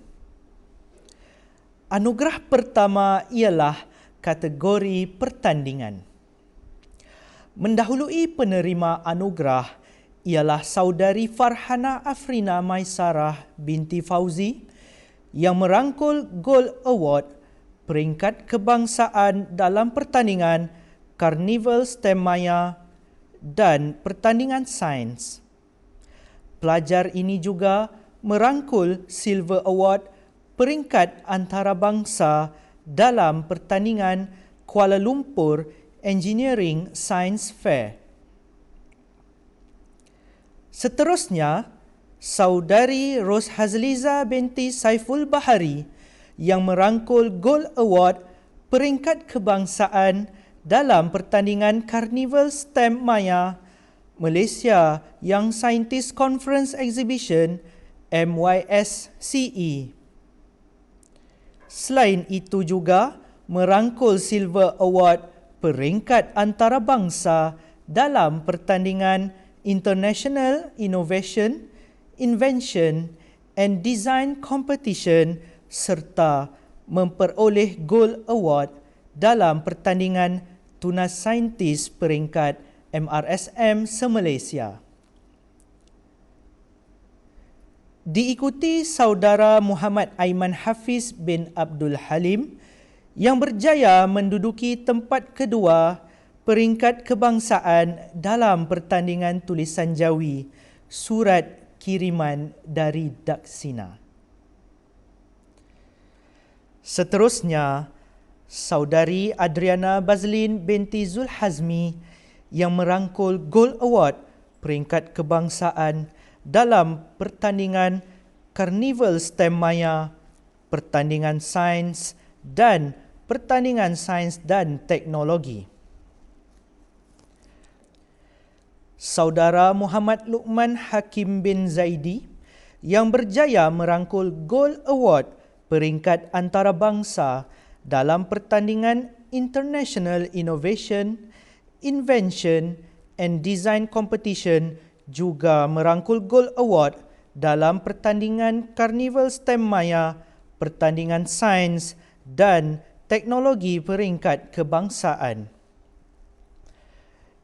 Anugerah pertama ialah kategori pertandingan. Mendahului penerima anugerah ialah saudari Farhana Afrina Maisarah binti Fauzi yang merangkul Gold Award peringkat kebangsaan dalam pertandingan Karnival STEM Maya dan pertandingan sains. Pelajar ini juga merangkul Silver Award peringkat antarabangsa dalam pertandingan Kuala Lumpur Engineering Science Fair. Seterusnya, saudari Ros Hazliza binti Saiful Bahari yang merangkul Gold Award peringkat kebangsaan dalam pertandingan Karnival STEM Maya Malaysia Young Scientist Conference Exhibition MYSCE. Selain itu juga merangkul Silver Award peringkat antarabangsa dalam pertandingan International Innovation, Invention and Design Competition serta memperoleh Gold Award dalam pertandingan Tunas Saintis peringkat MRSM se-Malaysia. Diikuti saudara Muhammad Aiman Hafiz bin Abdul Halim yang berjaya menduduki tempat kedua peringkat kebangsaan dalam pertandingan tulisan Jawi surat kiriman dari Daksina. Seterusnya, saudari Adriana Bazlin binti Zulhazmi yang merangkul Gold Award peringkat kebangsaan dalam pertandingan Karnival STEM Maya, pertandingan sains dan pertandingan sains dan teknologi. Saudara Muhammad Luqman Hakim bin Zaidi yang berjaya merangkul Gold Award peringkat antarabangsa dalam pertandingan International Innovation, Invention and Design Competition juga merangkul Gold Award dalam pertandingan Karnival STEM Maya, pertandingan sains dan teknologi peringkat kebangsaan.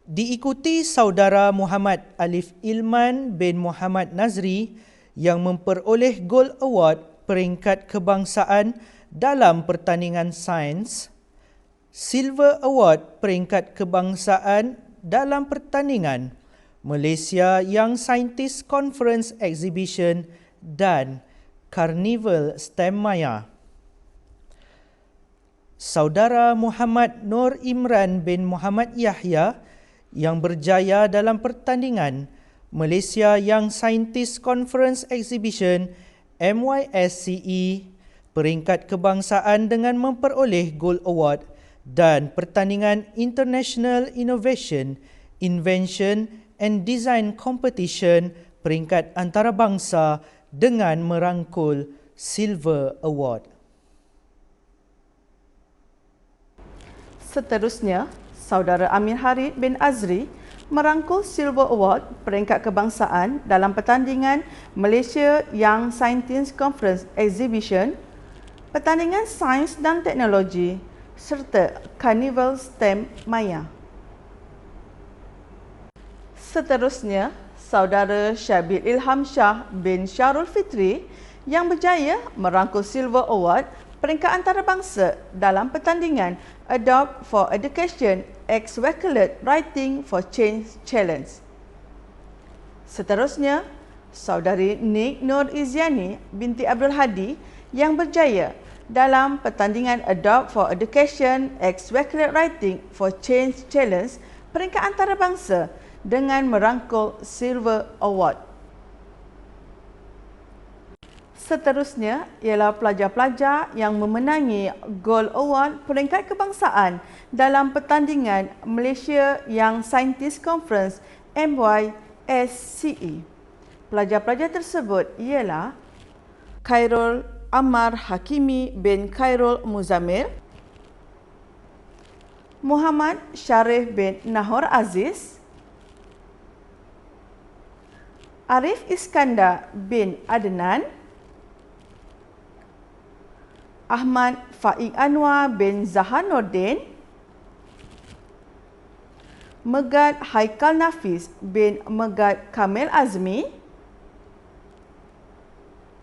Diikuti saudara Muhammad Alif Ilman bin Muhammad Nazri yang memperoleh Gold Award peringkat kebangsaan dalam pertandingan sains, Silver Award peringkat kebangsaan dalam pertandingan Malaysia Young Scientist Conference Exhibition dan Karnival STEM Maya. Saudara Muhammad Nur Imran bin Muhammad Yahya yang berjaya dalam pertandingan Malaysia Young Scientist Conference Exhibition MYSCE peringkat kebangsaan dengan memperoleh Gold Award dan pertandingan International Innovation, Invention and Design Competition peringkat antarabangsa dengan merangkul Silver Award. Seterusnya, saudara Amir Harid bin Azri merangkul Silver Award peringkat kebangsaan dalam pertandingan Malaysia Young Scientist Conference Exhibition, pertandingan sains dan teknologi serta Karnival STEM Maya. Seterusnya, saudara Syabil Ilham Shah bin Syarul Fitri yang berjaya merangkul Silver Award peringkat antarabangsa dalam pertandingan Adopt for Education Extracurricular Writing for Change Challenge. Seterusnya, saudari Nik Nur Iziani binti Abdul Hadi yang berjaya dalam pertandingan Adopt for Education Extracurricular Writing for Change Challenge peringkat antarabangsa dengan merangkul Silver Award. Seterusnya ialah pelajar-pelajar yang memenangi Gold Award peringkat kebangsaan dalam pertandingan Malaysia Young Scientist Conference MYSCE. Pelajar-pelajar tersebut ialah Khairul Ammar Hakimi bin Khairul Muzammil, Muhammad Sharif bin Nahor Aziz, Arif Iskandar bin Adnan, Ahmad Faik Anwar bin Zahanuddin, Megat Haikal Nafis bin Megat Kamil Azmi,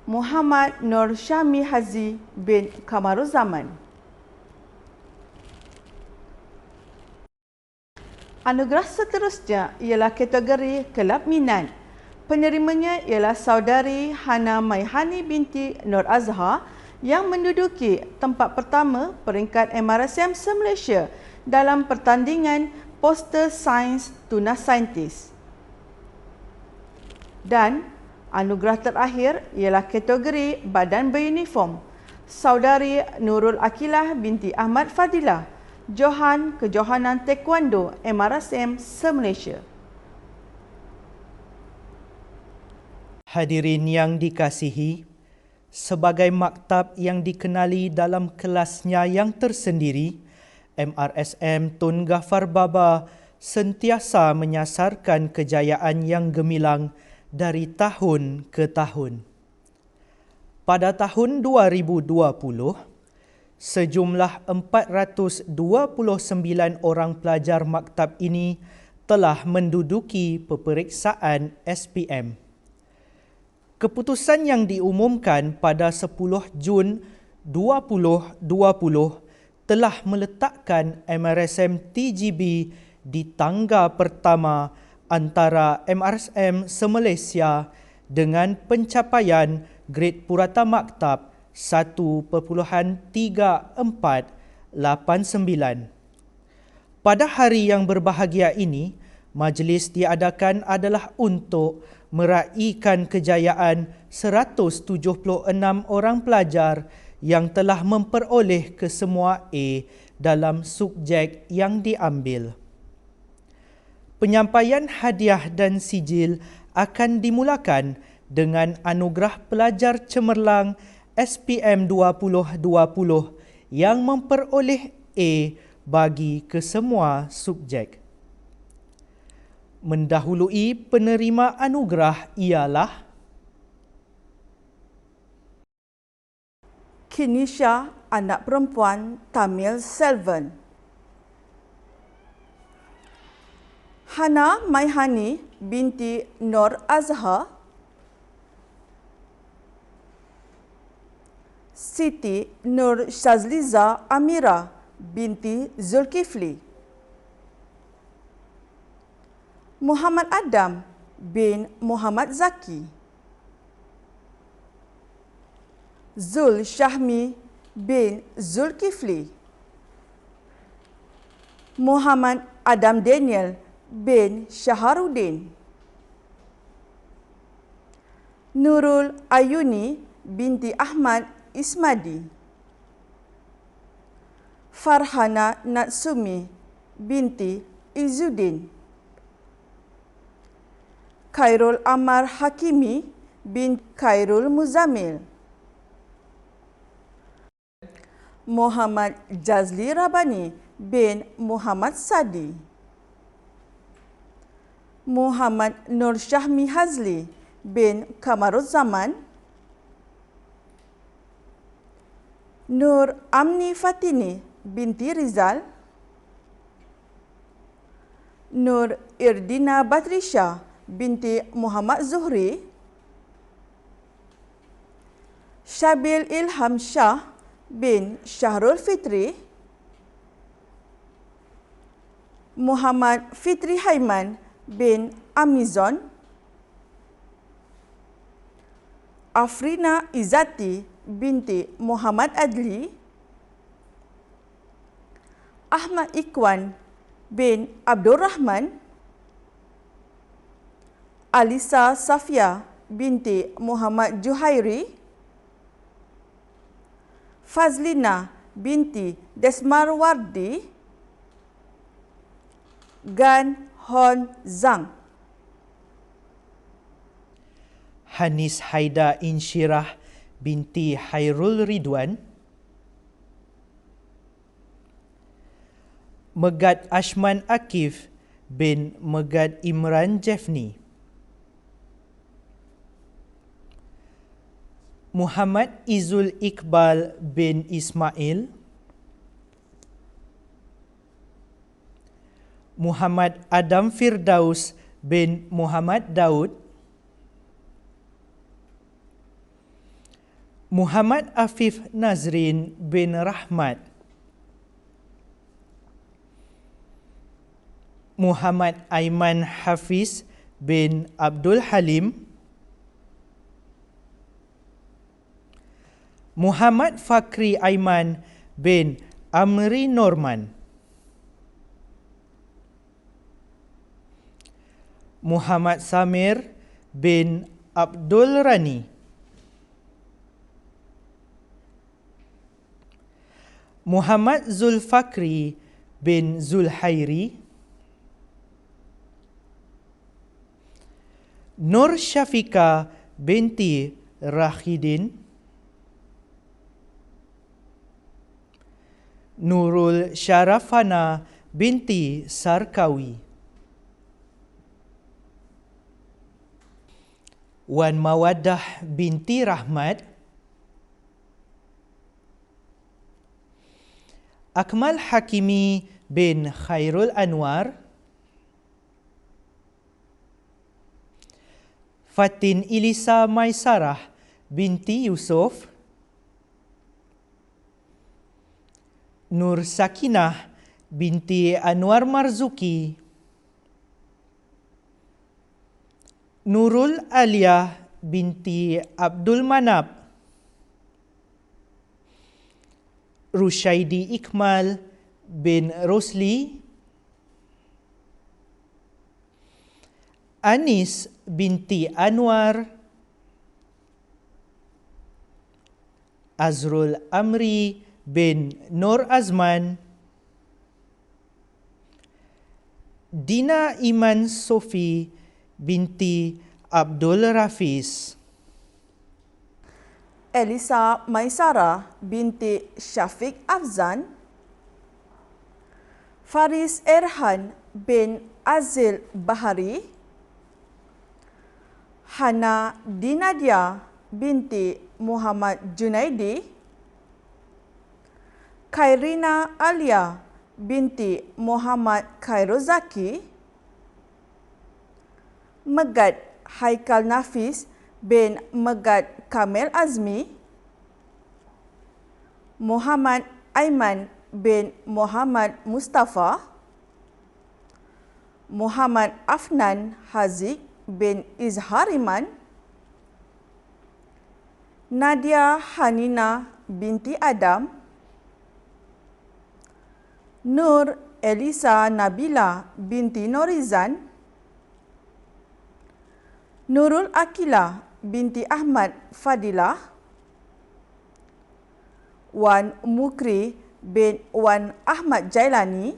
Muhammad Nur Syami Hazi bin Kamaruzaman. Anugerah seterusnya ialah kategori Kelab Minat. Penerimanya ialah saudari Hana Maihani binti Nur Azhar yang menduduki tempat pertama peringkat MRSM se-Malaysia dalam pertandingan Poster Sains Tunas Saintis. Dan anugerah terakhir ialah kategori Badan Beruniform. Saudari Nurul Akilah binti Ahmad Fadilah, Johan Kejohanan Taekwondo MRSM se-Malaysia. Hadirin yang dikasihi, sebagai maktab yang dikenali dalam kelasnya yang tersendiri, MRSM Tun Ghaffar Baba sentiasa menyasarkan kejayaan yang gemilang dari tahun ke tahun. Pada tahun 2020, sejumlah 429 orang pelajar maktab ini telah menduduki peperiksaan SPM. Keputusan yang diumumkan pada 10 Jun 2020 telah meletakkan MRSM TGB di tangga pertama antara MRSM se-Malaysia dengan pencapaian grade purata maktab 1.3489. Pada hari yang berbahagia ini, majlis diadakan adalah untuk meraihkan kejayaan 176 orang pelajar yang telah memperoleh kesemua A dalam subjek yang diambil. Penyampaian hadiah dan sijil akan dimulakan dengan anugerah pelajar cemerlang SPM 2020 yang memperoleh A bagi kesemua subjek. Mendahului penerima anugerah ialah Kinisha, anak perempuan Tamil Selvan. Hana Maihani binti Nur Azhar. Siti Nur Shazliza Amira binti Zulkifli. Muhammad Adam bin Muhammad Zaki. Zul Syahmi bin Zulkifli. Muhammad Adam Daniel bin Syaharuddin. Nurul Ayuni binti Ahmad Ismadi. Farhana Natsumi binti Izzuddin. Khairul Ammar Hakimi bin Khairul Muzammil. Muhammad Jazli Rabani bin Muhammad Sadi. Muhammad Nur Syahmi Hazli bin Kamaruzaman. Nur Amni Fatini binti Rizal. Nur Irdina Batrisha binti Muhammad Zuhri. Syabil Ilham Shah bin Syahrul Fitri. Muhammad Fitri Haiman bin Amizon. Afrina Izzati binti Muhammad Adli. Ahmad Ikwan bin Abdul Rahman. Alisa Safia binti Muhammad Juhairi. Fazlina binti Desmarwardi, Gan Hon Zhang. Hanis Haida Insyirah binti Hairul Ridwan, Megad Ashman Akif bin Megad Imran Jeffni, Muhammad Izul Iqbal bin Ismail, Muhammad Adam Firdaus bin Muhammad Daud, Muhammad Afif Nazrin bin Rahmat, Muhammad Aiman Hafiz bin Abdul Halim, Muhammad Fakri Aiman bin Amri Norman, Muhammad Samir bin Abdul Rani, Muhammad Zulfakri bin Zulhairi, Nur Syafika binti Rahidin, Nurul Syarafana binti Sarkawi, Wan Mawaddah binti Rahmat, Akmal Hakimi bin Khairul Anwar, Fatin Ilisa Maisarah binti Yusuf, Nur Sakinah binti Anwar Marzuki, Nurul Aliyah binti Abdul Manab, Rushaidi Ikmal bin Rosli, Anis binti Anwar, Azrul Amri bin Nur Azman, Dina Iman Sofi binti Abdul Rafiz, Elisa Maisara binti Syafiq Afzan, Faris Erhan bin Azil Bahari, Hana Dinadia binti Muhammad Junaidi, Khairina Alia binti Muhammad Khairuzaki, Megad Haikal Nafis bin Megad Kamil Azmi, Muhammad Aiman bin Muhammad Mustafa, Muhammad Afnan Haziq bin Izhariman, Nadia Hanina binti Adam, Nur Elisa Nabila binti Norizan, Nurul Akila binti Ahmad Fadilah, Wan Mukri bin Wan Ahmad Jailani,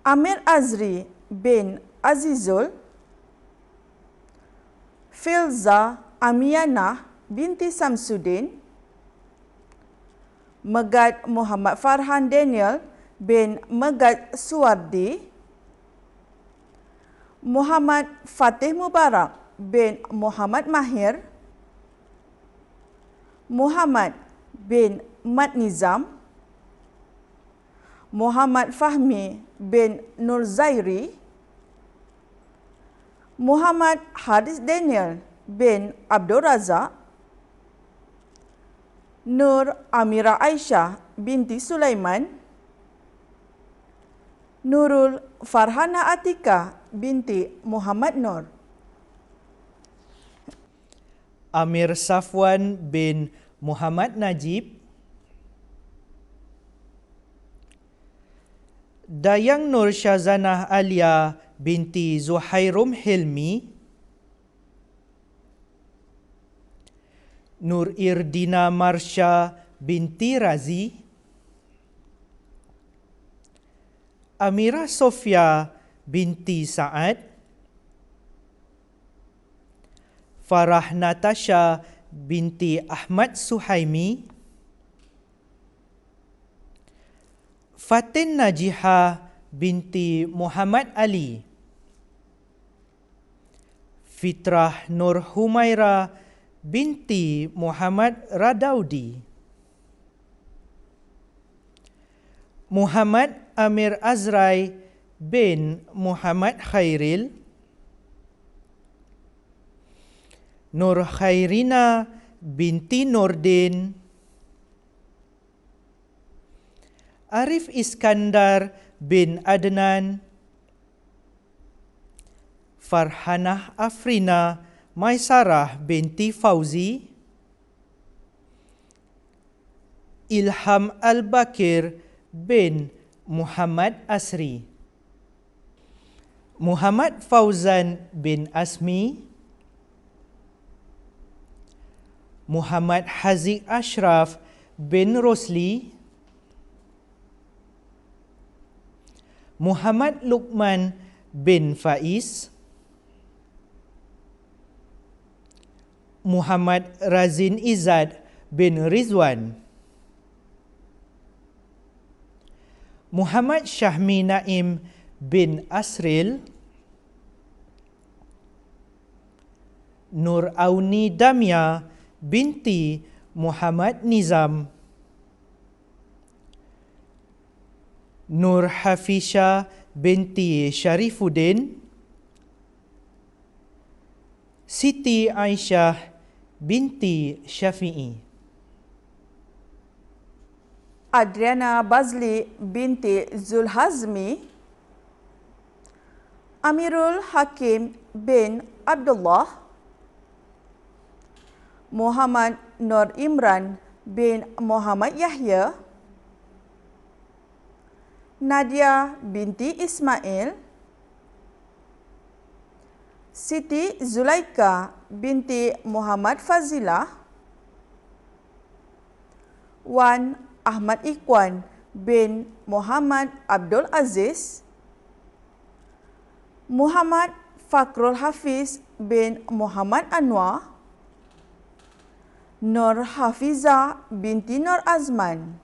Amir Azri bin Azizul, Filza Amianah binti Samsudin, Megad Muhammad Farhan Daniel bin Megad Suwardi, Muhammad Fatih Mubarak bin Muhammad Mahir, Muhammad bin Mat Nizam, Muhammad Fahmi bin Nur Zairi, Muhammad Haris Daniel bin Abdul Razak, Nur Amira Aisyah binti Sulaiman, Nurul Farhana Atika binti Muhammad Nur, Amir Safwan bin Muhammad Najib, Dayang Nur Syazanah Alia binti Zuhairum Hilmi, Nur Irdina Marsha binti Razi, Amira Sofia binti Saad, Farah Natasha binti Ahmad Suhaimi, Fatin Najihah binti Muhammad Ali, Fitrah Nur Humaira binti Muhammad Radaudi, Muhammad Amir Azrai bin Muhammad Khairil, Nur Khairina binti Nordin, Arif Iskandar bin Adnan, Farhanah Afrina Maisarah binti Fauzi, Ilham Al-Bakir bin Muhammad Asri, Muhammad Fauzan bin Asmi, Muhammad Haziq Ashraf bin Rosli, Muhammad Luqman bin Faiz, Muhammad Razin Izzad bin Rizwan, Muhammad Syahmi Naim bin Asril, Nur Auni Damia binti Muhammad Nizam, Nur Hafisha binti Syarifuddin, Siti Aisyah binti Syafi'i, Adriana Bazli binti Zulhazmi, Amirul Hakim bin Abdullah, Muhammad Nur Imran bin Muhammad Yahya, Nadia binti Ismail, Siti Zulaika binti Muhammad Fazilah, Wan Ahmad Ikhwan bin Muhammad Abdul Aziz, Muhammad Fakrul Hafiz bin Muhammad Anwar, Nur Hafiza binti Nur Azman,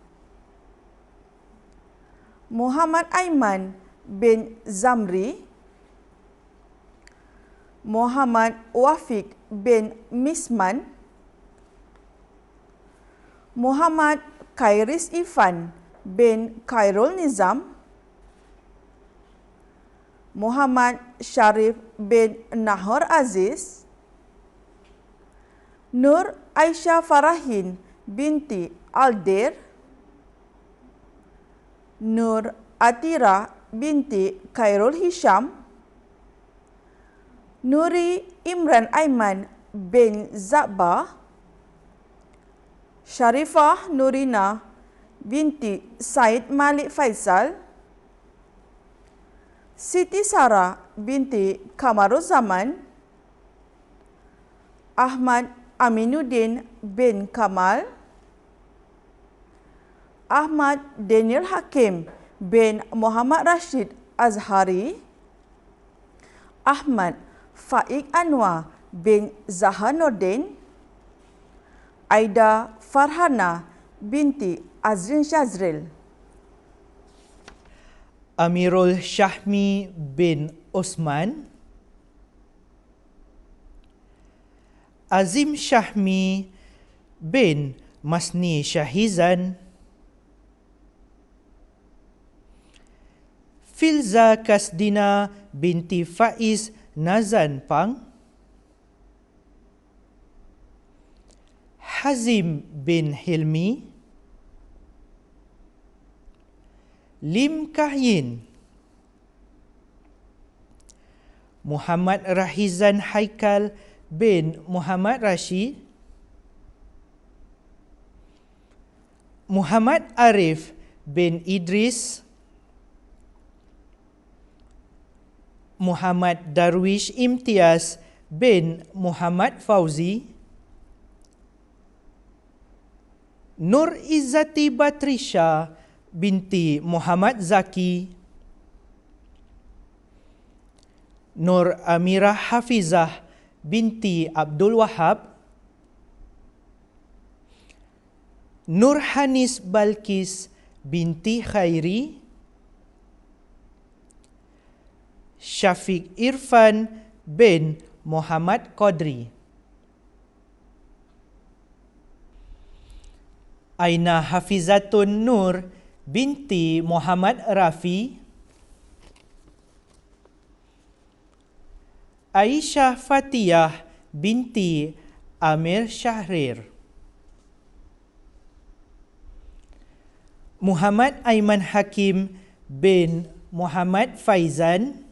Muhammad Aiman bin Zamri, Muhammad Wafiq bin Misman, Muhammad Khairis Ifan bin Khairul Nizam, Muhammad Sharif bin Nahor Aziz, Nur Aisyah Farahin binti Aldir, Nur Atira binti Khairul Hisham, Nuri Imran Aiman bin Zabah, Sharifah Nurina binti Said Malik Faisal, Siti Sarah binti Kamaruzzaman, Ahmad Aminuddin bin Kamal, Ahmad Daniel Hakim bin Muhammad Rashid Azhari, Ahmad Faik Anwar bin Zahanuddin, Aida Farhana binti Azrin Shazril, Amirul Syahmi bin Osman, Azim Syahmi bin Masni Syahizan, Filza Kasdina binti Faiz Nazan Pang, Hazim bin Hilmi, Lim Kahyin, Muhammad Rahizan Haikal bin Muhammad Rashid, Muhammad Arif bin Idris, Muhammad Darwish Imtiaz bin Muhammad Fauzi, Nur Izzati Batrisha binti Muhammad Zaki, Nur Amirah Hafizah binti Abdul Wahab, Nur Hanis Balkis binti Khairi, Syafiq Irfan bin Muhammad Qadri, Aina Hafizatun Nur binti Muhammad Rafi, Aisyah Fatiyah binti Amir Syahrir, Muhammad Aiman Hakim bin Muhammad Faizan,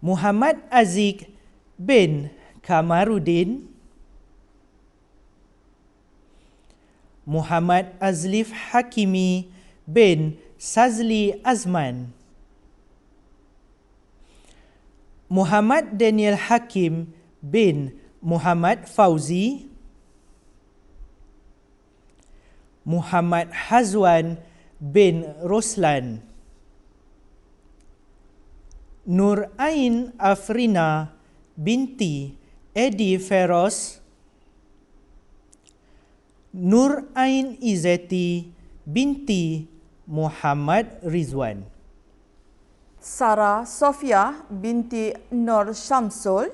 Muhammad Aziz bin Kamarudin, Muhammad Azlif Hakimi bin Sazli Azman, Muhammad Daniel Hakim bin Muhammad Fauzi, Muhammad Hazwan bin Roslan, Nur Ain Afrina binti Edi Feroz, Nur Ain Izzati binti Muhammad Rizwan, Sarah Sofia binti Nur Syamsul,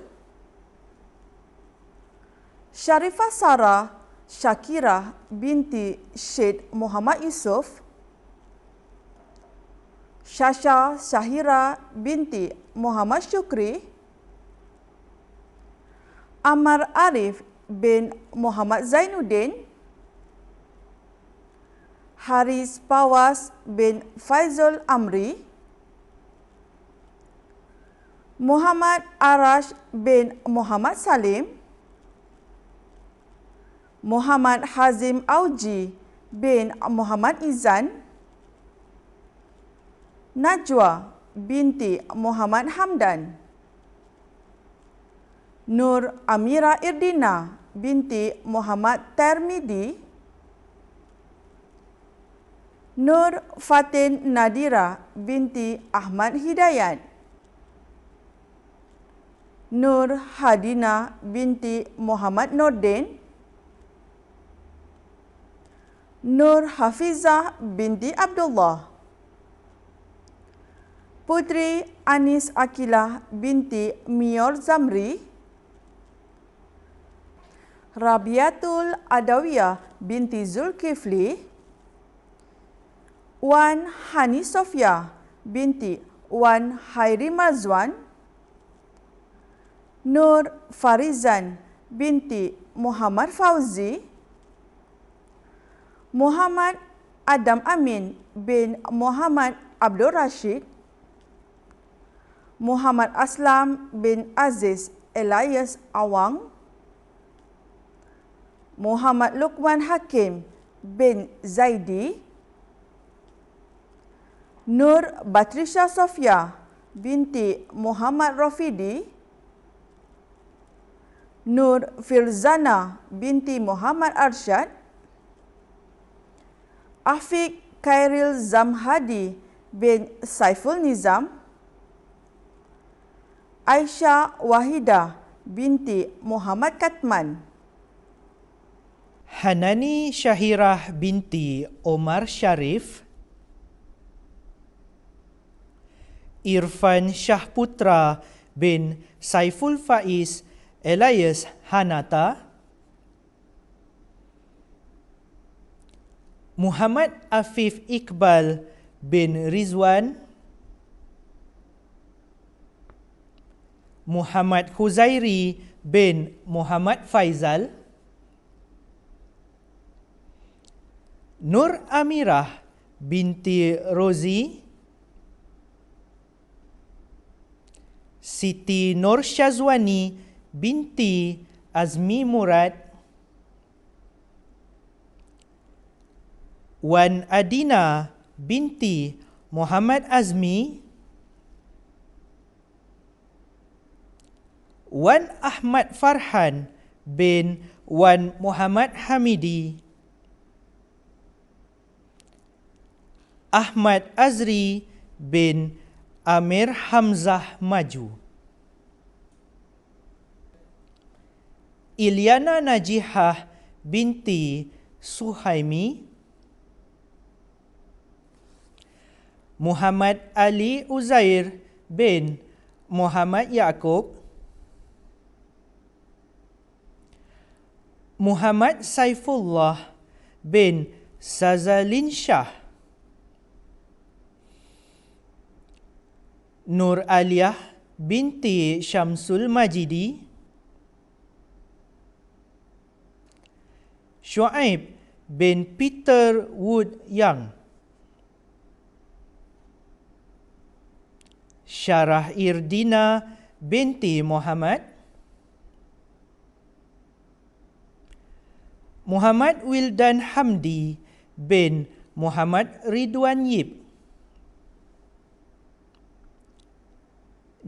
Sharifah Sarah Syakirah binti Syed Muhammad Yusof, Syasha Syahira binti Muhammad Syukri, Amar Arif bin Muhammad Zainuddin, Haris Pawas bin Faizul Amri, Muhammad Arash bin Muhammad Salim, Muhammad Hazim Auji bin Muhammad Izan, Najwa binti Muhammad Hamdan, Nur Amira Irdina binti Muhammad Termidi, Nur Fatin Nadira binti Ahmad Hidayat, Nur Hadina binti Muhammad Nordin, Nur Hafizah binti Abdullah, Putri Anis Akilah binti Mior Zamri, Rabiatul Adawiyah binti Zulkifli, Wan Hani Sofia binti Wan Hairi Mazwan, Nur Farizan binti Muhammad Fauzi, Muhammad Adam Amin bin Muhammad Abdul Rashid, Muhammad Aslam bin Aziz Elias Awang, Muhammad Luqman Hakim bin Zaidi, Nur Batrisha Sofia binti Muhammad Rafidi, Nur Firzana binti Muhammad Arsyad, Afiq Khairil Zamhadi bin Saiful Nizam, Aisyah Wahida binti Muhammad Katman, Hanani Syahirah binti Omar Syarif, Irfan Syahputra bin Saiful Faiz Elias Hanata, Muhammad Afif Iqbal bin Rizwan, Muhammad Huzairi bin Muhammad Faizal, Nur Amirah binti Rozi, Siti Nur Syazwani binti Azmi Murad, Wan Adina binti Muhammad Azmi, Wan Ahmad Farhan bin Wan Muhammad Hamidi, Ahmad Azri bin Amir Hamzah Maju, Ilyana Najihah binti Suhaimi, Muhammad Ali Uzair bin Muhammad Yaakob, Muhammad Saifullah bin Sazalin Shah, Nur Aliyah binti Syamsul Majidi, Shuaib bin Peter Wood Young, Syarah Irdina binti Muhammad, Muhammad Wildan Hamdi bin Muhammad Ridwan Yip,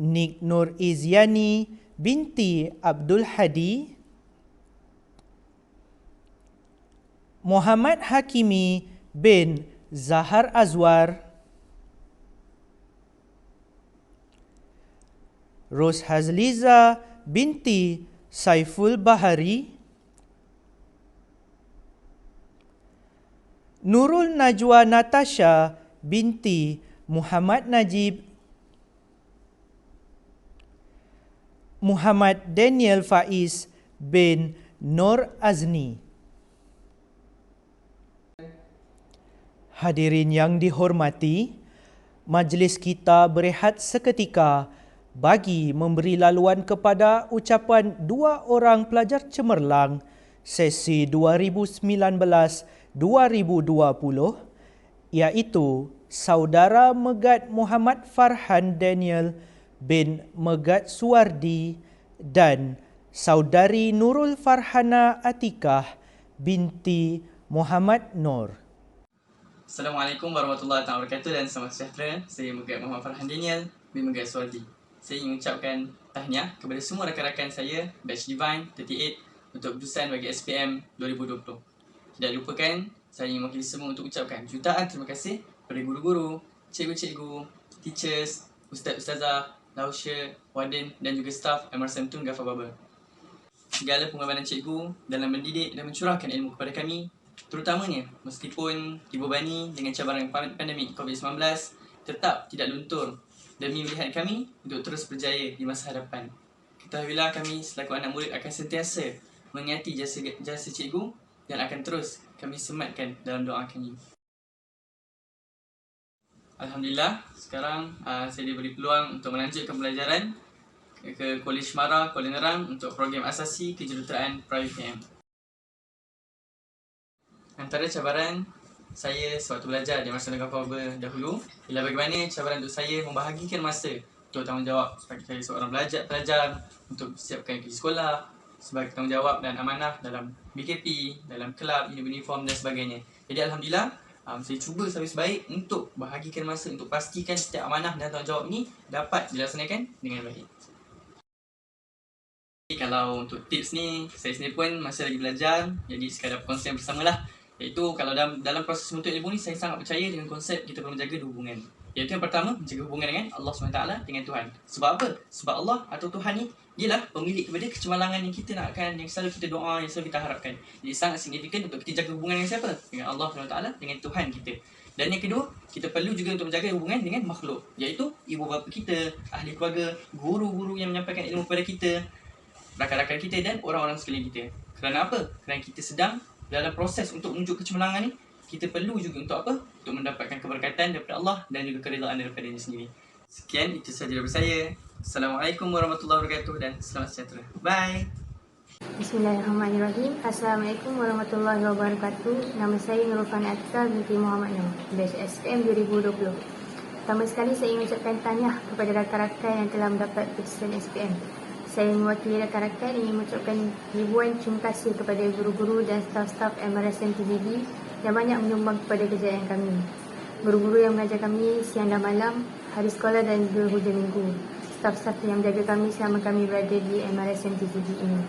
Nik Nur Izyani binti Abdul Hadi, Muhammad Hakimi bin Zahar Azwar, Ros Hazliza binti Saiful Bahari, Nurul Najwa Natasha binti Muhammad Najib, Muhammad Daniel Faiz bin Nur Azni. Hadirin yang dihormati, majlis kita berehat seketika bagi memberi laluan kepada ucapan dua orang pelajar cemerlang sesi 2019-2020, iaitu Saudara Megat Muhammad Farhan Daniel bin Megat Suwardi dan Saudari Nurul Farhana Atikah binti Muhammad Nur. Assalamualaikum warahmatullahi wabarakatuh dan selamat sejahtera. Saya Megat Muhammad Farhan Daniel bin Megat Suwardi. Saya ingin mengucapkan tahniah kepada semua rakan-rakan saya Batch Divine 38 untuk keputusan bagi SPM 2020. Tidak lupakan, saya ingin mewakili semua untuk ucapkan jutaan terima kasih kepada guru-guru, cikgu-cikgu, teachers, ustaz-ustazah, lausher, warden dan juga staf MRSM Tun Gafar Baba. Segala pengorbanan cikgu dalam mendidik dan mencurahkan ilmu kepada kami, terutamanya meskipun dibebani dengan cabaran pandemik COVID-19, tetap tidak luntur demi melihat kami untuk terus berjaya di masa hadapan. Ketahuilah kami selaku anak murid akan sentiasa mengingati jasa cikgu dan akan terus kami sematkan dalam doa kami. Alhamdulillah, sekarang saya diberi peluang untuk melanjutkan pelajaran ke Kolej Mara, Kuala Nerang untuk program asasi kejuruteraan Private PM. Antara cabaran saya sewaktu belajar di masa negara Paba dahulu ialah bagaimana cabaran untuk saya membahagikan masa untuk tanggungjawab sebagai saya seorang pelajar untuk siapkan kerja sekolah, sebagai tanggungjawab dan amanah dalam BKP, dalam kelab, uniform dan sebagainya. Jadi Alhamdulillah, saya cuba sehabis baik untuk bahagikan masa untuk pastikan setiap amanah dan tanggungjawab ini dapat dilaksanakan dengan baik. Kalau untuk tips ni, saya sendiri pun masih lagi belajar, jadi sekadar konsep bersamalah. Iaitu kalau dalam proses menuntut ilmu ni, saya sangat percaya dengan konsep kita perlu menjaga hubungan. Iaitu yang pertama, menjaga hubungan dengan Allah SWT, dengan Tuhan. Sebab apa? Sebab Allah atau Tuhan ni ialah pemilik kepada kecemerlangan yang kita nakkan, yang selalu kita doa, yang selalu kita harapkan. Jadi sangat signifikan untuk kita jaga hubungan dengan siapa? Dengan Allah SWT, dengan Tuhan kita. Dan yang kedua, kita perlu juga untuk menjaga hubungan dengan makhluk. Iaitu ibu bapa kita, ahli keluarga, guru-guru yang menyampaikan ilmu kepada kita, rakan-rakan kita dan orang-orang sekeliling kita. Kerana apa? Kerana kita sedang dalam proses untuk menuju kecemerlangan ni, kita perlu juga untuk apa? Untuk mendapatkan keberkatan daripada Allah dan juga keridaan daripada diri sendiri. Sekian, itu sahaja daripada saya. Assalamualaikum warahmatullahi wabarakatuh dan selamat sejahtera. Bye. Bismillahirrahmanirrahim. Assalamualaikum warahmatullahi wabarakatuh. Nama saya Nurul Farhana Atikah binti Muhammad Nur, batch SPM 2020. Pertama sekali saya ingin ucapkan tahniah kepada rakan-rakan yang telah mendapat keputusan SPM. Saya mewakili rakan-rakan ingin mengucapkan ribuan terima kasih kepada guru-guru dan staf-staf MRSM TGB yang banyak menyumbang kepada kejayaan kami. Guru-guru yang mengajar kami siang dan malam, hari sekolah dan juga hujung minggu. Staf-staf yang menjaga kami selama kami berada di MRSM TGB ini.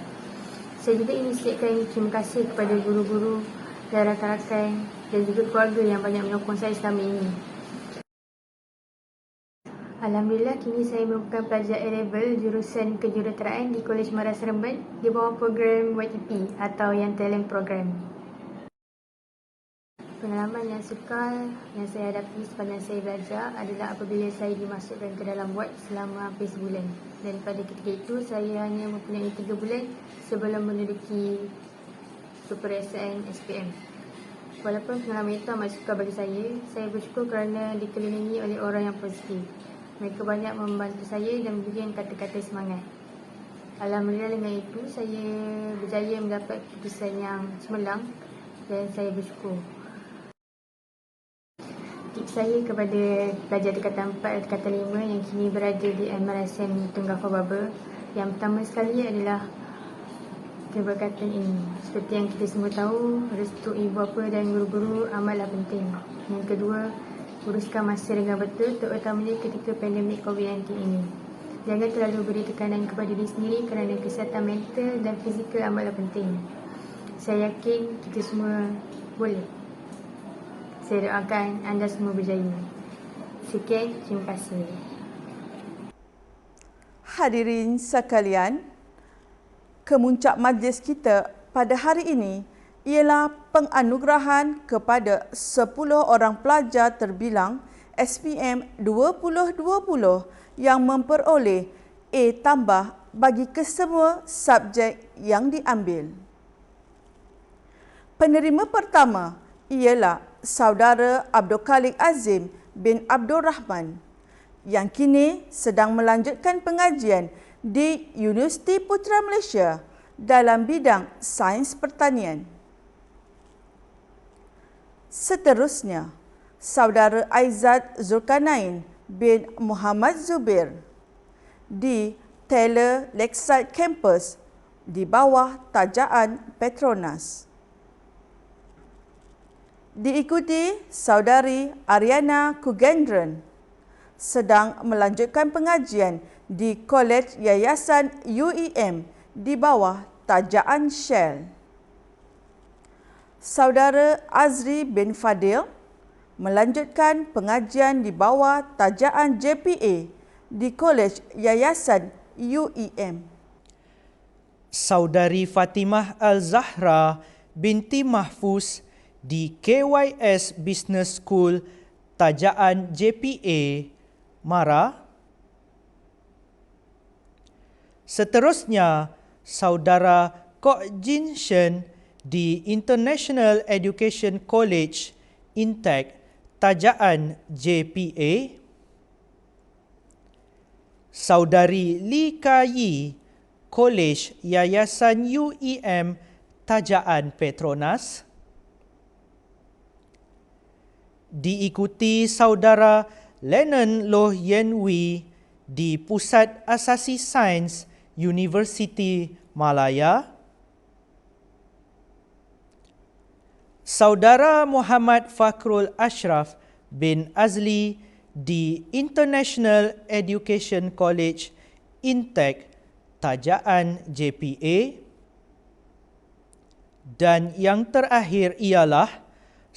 Saya juga ingin siapkan terima kasih kepada guru-guru dan rakan-rakan dan juga keluarga yang banyak menyokong saya selama ini. Alhamdulillah, kini saya merupakan pelajar A-Level jurusan kejuruteraan di Kolej Maras Seremban di bawah program YTP atau yang Talent Program. Pengalaman yang sukar yang saya hadapi sepanjang saya belajar adalah apabila saya dimasukkan ke dalam ward selama hampir sebulan. Dan pada ketika itu, saya hanya mempunyai 3 bulan sebelum menduduki keperiksaan SPM. Walaupun pengalaman itu amat sukar bagi saya bersyukur kerana dikelilingi oleh orang yang positif. Mereka banyak membantu saya dan memberikan kata-kata semangat. Alhamdulillah, dengan itu saya berjaya mendapat keputusan yang cemerlang dan saya bersyukur. Tips saya kepada pelajar tingkatan 4 dan tingkatan 5 yang kini berada di MRSM Tunggah Fawabah, yang pertama sekali adalah keberkatan ini. Seperti yang kita semua tahu, restu ibu bapa dan guru-guru amatlah penting. Yang kedua, uruskan masa dengan betul, terutamanya ketika pandemik COVID-19 ini. Jangan terlalu beri tekanan kepada diri sendiri kerana kesihatan mental dan fizikal amatlah penting. Saya yakin kita semua boleh. Saya doakan anda semua berjaya. Sekian, terima kasih. Hadirin sekalian, kemuncak majlis kita pada hari ini ialah penganugerahan kepada 10 orang pelajar terbilang SPM 2020 yang memperoleh A tambah bagi kesemua subjek yang diambil. Penerima pertama ialah Saudara Abdul Khalik Azim bin Abdul Rahman yang kini sedang melanjutkan pengajian di Universiti Putra Malaysia dalam bidang sains pertanian. Seterusnya, Saudara Aizat Zulkarnain bin Muhammad Zubir di Taylor Lakeside Campus di bawah tajaan Petronas. Diikuti Saudari Ariana Kugendran sedang melanjutkan pengajian di Kolej Yayasan UEM di bawah tajaan Shell. Saudara Azri bin Fadil melanjutkan pengajian di bawah tajaan JPA di Kolej Yayasan UEM. Saudari Fatimah Al-Zahra binti Mahfuz di KYS Business School tajaan JPA, Mara. Seterusnya, Saudara Kok Jin Shen di International Education College, Intech, tajaan JPA. Saudari Li Kayi, Kolej Yayasan UEM, tajaan Petronas. Diikuti Saudara Lennon Loh Yen Wee di Pusat Asasi Sains, Universiti Malaya. Saudara Muhammad Fakhrul Ashraf bin Azli di International Education College, Intech, tajaan JPA. Dan yang terakhir ialah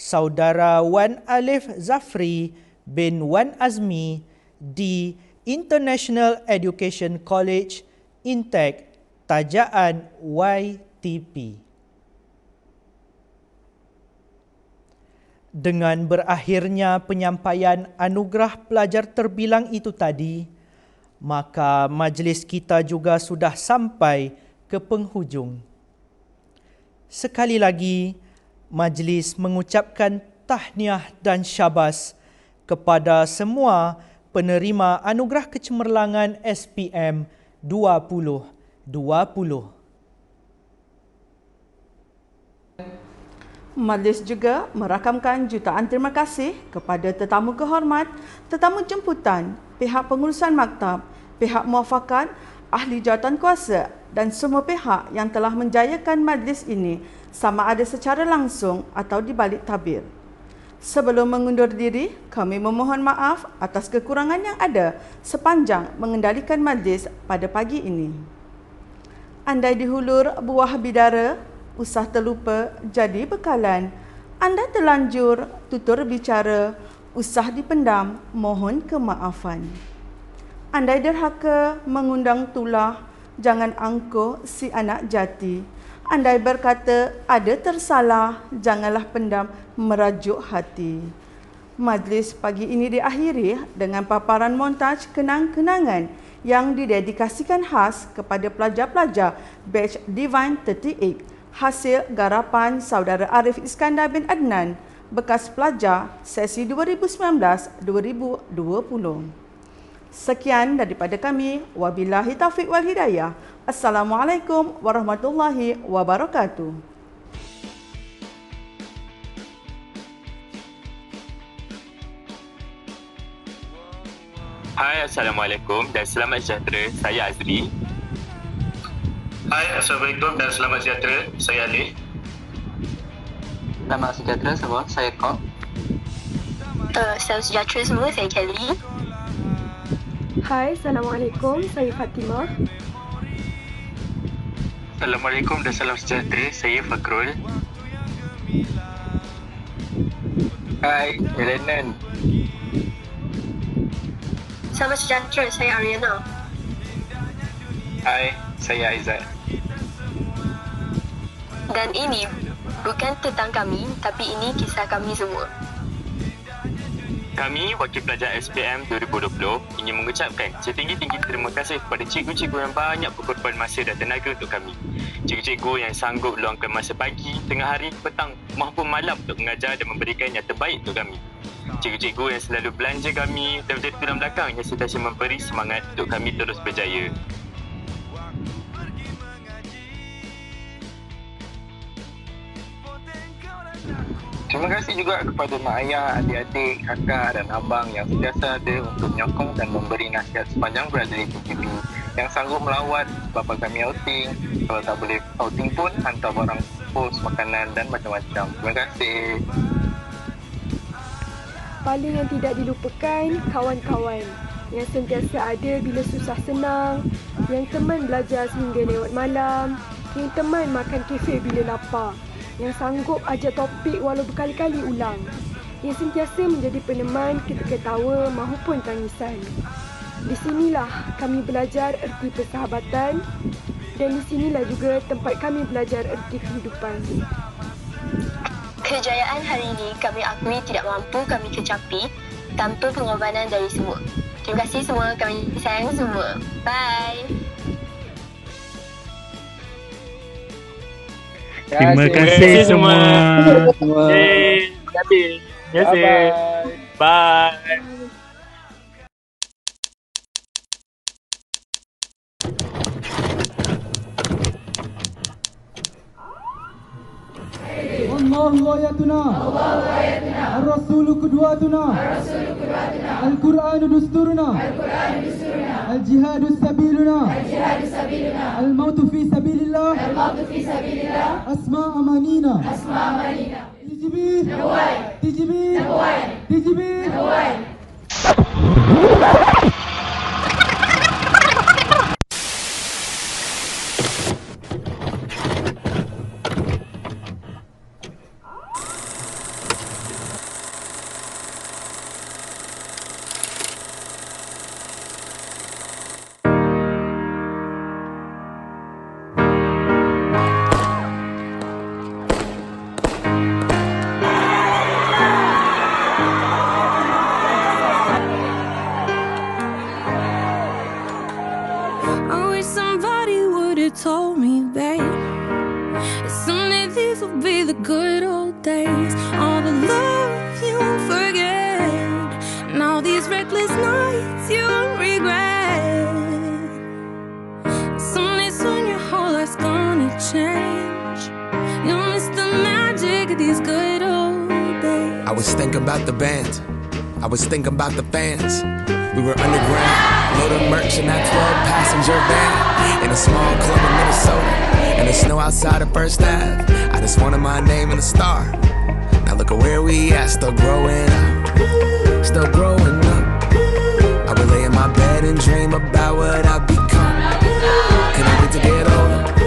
Saudara Wan Alif Zafri bin Wan Azmi di International Education College, Intech, tajaan YTP. Dengan berakhirnya penyampaian anugerah pelajar terbilang itu tadi, maka majlis kita juga sudah sampai ke penghujung. Sekali lagi, majlis mengucapkan tahniah dan syabas kepada semua penerima anugerah kecemerlangan SPM 2020. Majlis juga merakamkan jutaan terima kasih kepada tetamu kehormat, tetamu jemputan, pihak pengurusan maktab, pihak muafakat, ahli jawatan kuasa dan semua pihak yang telah menjayakan majlis ini sama ada secara langsung atau di balik tabir. Sebelum mengundur diri, kami memohon maaf atas kekurangan yang ada sepanjang mengendalikan majlis pada pagi ini. Andai dihulur buah bidara, usah terlupa jadi bekalan. Andai terlanjur tutur bicara, usah dipendam, mohon kemaafan. Andai derhaka mengundang tulah, jangan angkuh si anak jati. Andai berkata ada tersalah, janganlah pendam merajuk hati. Majlis pagi ini diakhiri dengan paparan montaj kenang-kenangan yang didedikasikan khas kepada pelajar-pelajar batch Divine 38, hasil garapan saudara Arif Iskandar bin Adnan, bekas pelajar sesi 2019-2020. Sekian daripada kami. Wabillahi taufiq wal hidayah. Assalamualaikum warahmatullahi wabarakatuh. Hai, Assalamualaikum dan selamat sejahtera. Saya Azri. Hai, Assalamualaikum dan selamat sejahtera. Saya Ali. Selamat sejahtera semua. Saya Kok. Selamat sejahtera semua. Saya Kelly. Hai, Assalamualaikum. Saya Fatimah. Assalamualaikum dan salam sejahtera. Saya Fakrul. Hai, Elenan. Selamat sejahtera. Saya Ariana. Hai, saya Aizat. Dan ini bukan tentang kami, tapi ini kisah kami semua. Kami, Wakil Pelajar SPM 2020, ingin mengucapkan setinggi-tinggi terima kasih kepada cikgu-cikgu yang banyak berkorban masa dan tenaga untuk kami. Cikgu-cikgu yang sanggup luangkan masa pagi, tengah hari, petang maupun malam untuk mengajar dan memberikan yang terbaik untuk kami. Cikgu-cikgu yang selalu belanja kami dan menjadi tulang belakang yang sentiasa memberi semangat untuk kami terus berjaya. Terima kasih juga kepada mak ayah, adik-adik, kakak dan abang yang sentiasa ada untuk menyokong dan memberi nasihat sepanjang berada di PGP, yang sanggup melawat bapa kami outing. Kalau tak boleh outing pun, hantar barang pos, makanan dan macam-macam. Terima kasih. Paling yang tidak dilupakan, kawan-kawan yang sentiasa ada bila susah senang, yang teman belajar sehingga lewat malam, yang teman makan kafe bila lapar, yang sanggup ajak topik walau berkali-kali ulang, yang sentiasa menjadi peneman ketika tawa mahupun tangisan. Di sinilah kami belajar erti persahabatan dan di sinilah juga tempat kami belajar erti kehidupan. Kejayaan hari ini kami akui tidak mampu kami kecapi tanpa pengorbanan dari semua. Terima kasih semua, kami sayang semua. Bye. Terima kasih semua. Terima kasih. Bye. Allahu ayatuna, Ar-Rasulu qudwatuna, Al-Qur'anu dusturuna, Al-Jihadu sabiluna, Al-Mautu fi sabilillah, Asma amanina, TGB, TGB, TGB. Told me, babe, someday these will be the good old days. All the love you won't forget, and all these reckless nights you won't regret. Someday soon your whole life's gonna change. You'll miss the magic of these good old days. I was thinking about the band, I was thinking about the fans. We were underground, loaded merch in that 12-passenger van. In a small club in Minnesota, and the snow outside of First Ave. I just wanted my name and a star. Now look at where we at, still growing up, still growing up. I would lay in my bed and dream about what I've become. Couldn't wait to get older.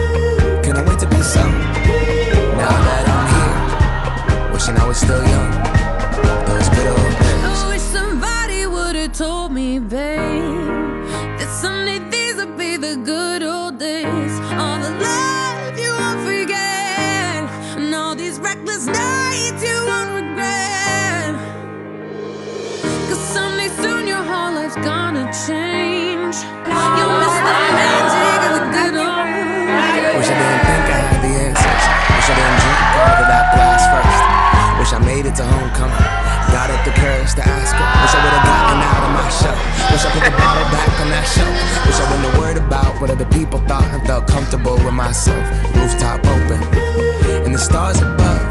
old days, all the love you won't forget, and all these reckless nights you won't regret. 'Cause someday soon your whole life's gonna change. You'll miss the magic of the good old days. Wish I didn't think I had the answers. Wish I didn't drink all of that blast first. Wish I made it to homecoming. Got up the courage to ask her. Wish I would've gotten out of my shell. Wish I put the bottle back on that shelf. Wish I wouldn't have worried about what other people thought and felt comfortable with myself. Rooftop open and the stars above.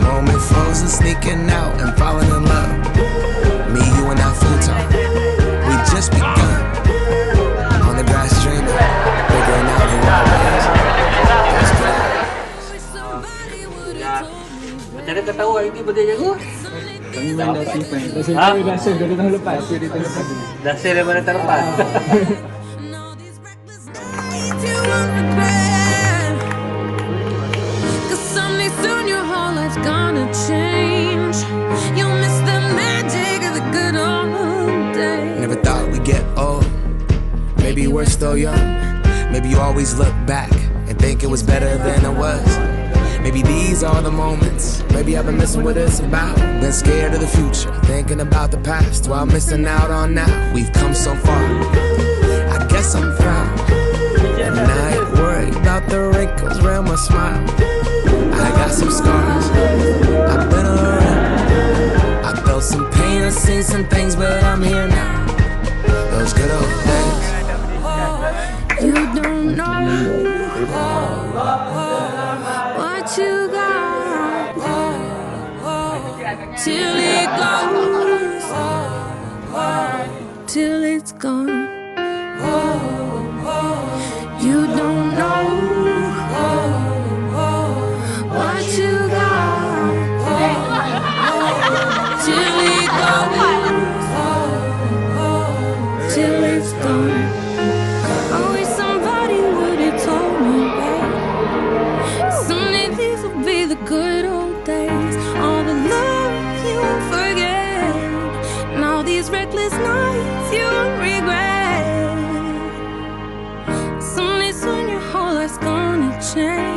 Moment frozen, sneaking out and falling in love. Me, you, and that futon. We just begun. On the grass dreaming, figuring out who I was. Macam mana kau tahu hari ni birthday aku? Kami main dah simpan. Dah dari tahun lepas. Dah sale daripada tahun lepas. Cause someday soon your whole life's gonna change. You'll miss the magic of the good old days. Never thought we'd get old. Maybe we're still young. Maybe you always look back and think it was better than it was. Maybe these are the moments. Maybe I've been missing what it's about. Been scared of the future, thinking about the past while missing out on now. We've come so far. I guess I'm proud. And I ain't worried about the wrinkles around my smile. I got some scars. I've been around. I felt some pain, I've seen some things, but I'm here now. Those good old days. You don't know what you got till it goes, till it's gone. You don't know what you got till it goes, till it's gone. I wish somebody would've told me, babe, someday these will be the good old days. All the love you won't forget, and all these reckless nights you won't regret. Someday soon your whole life's gonna change.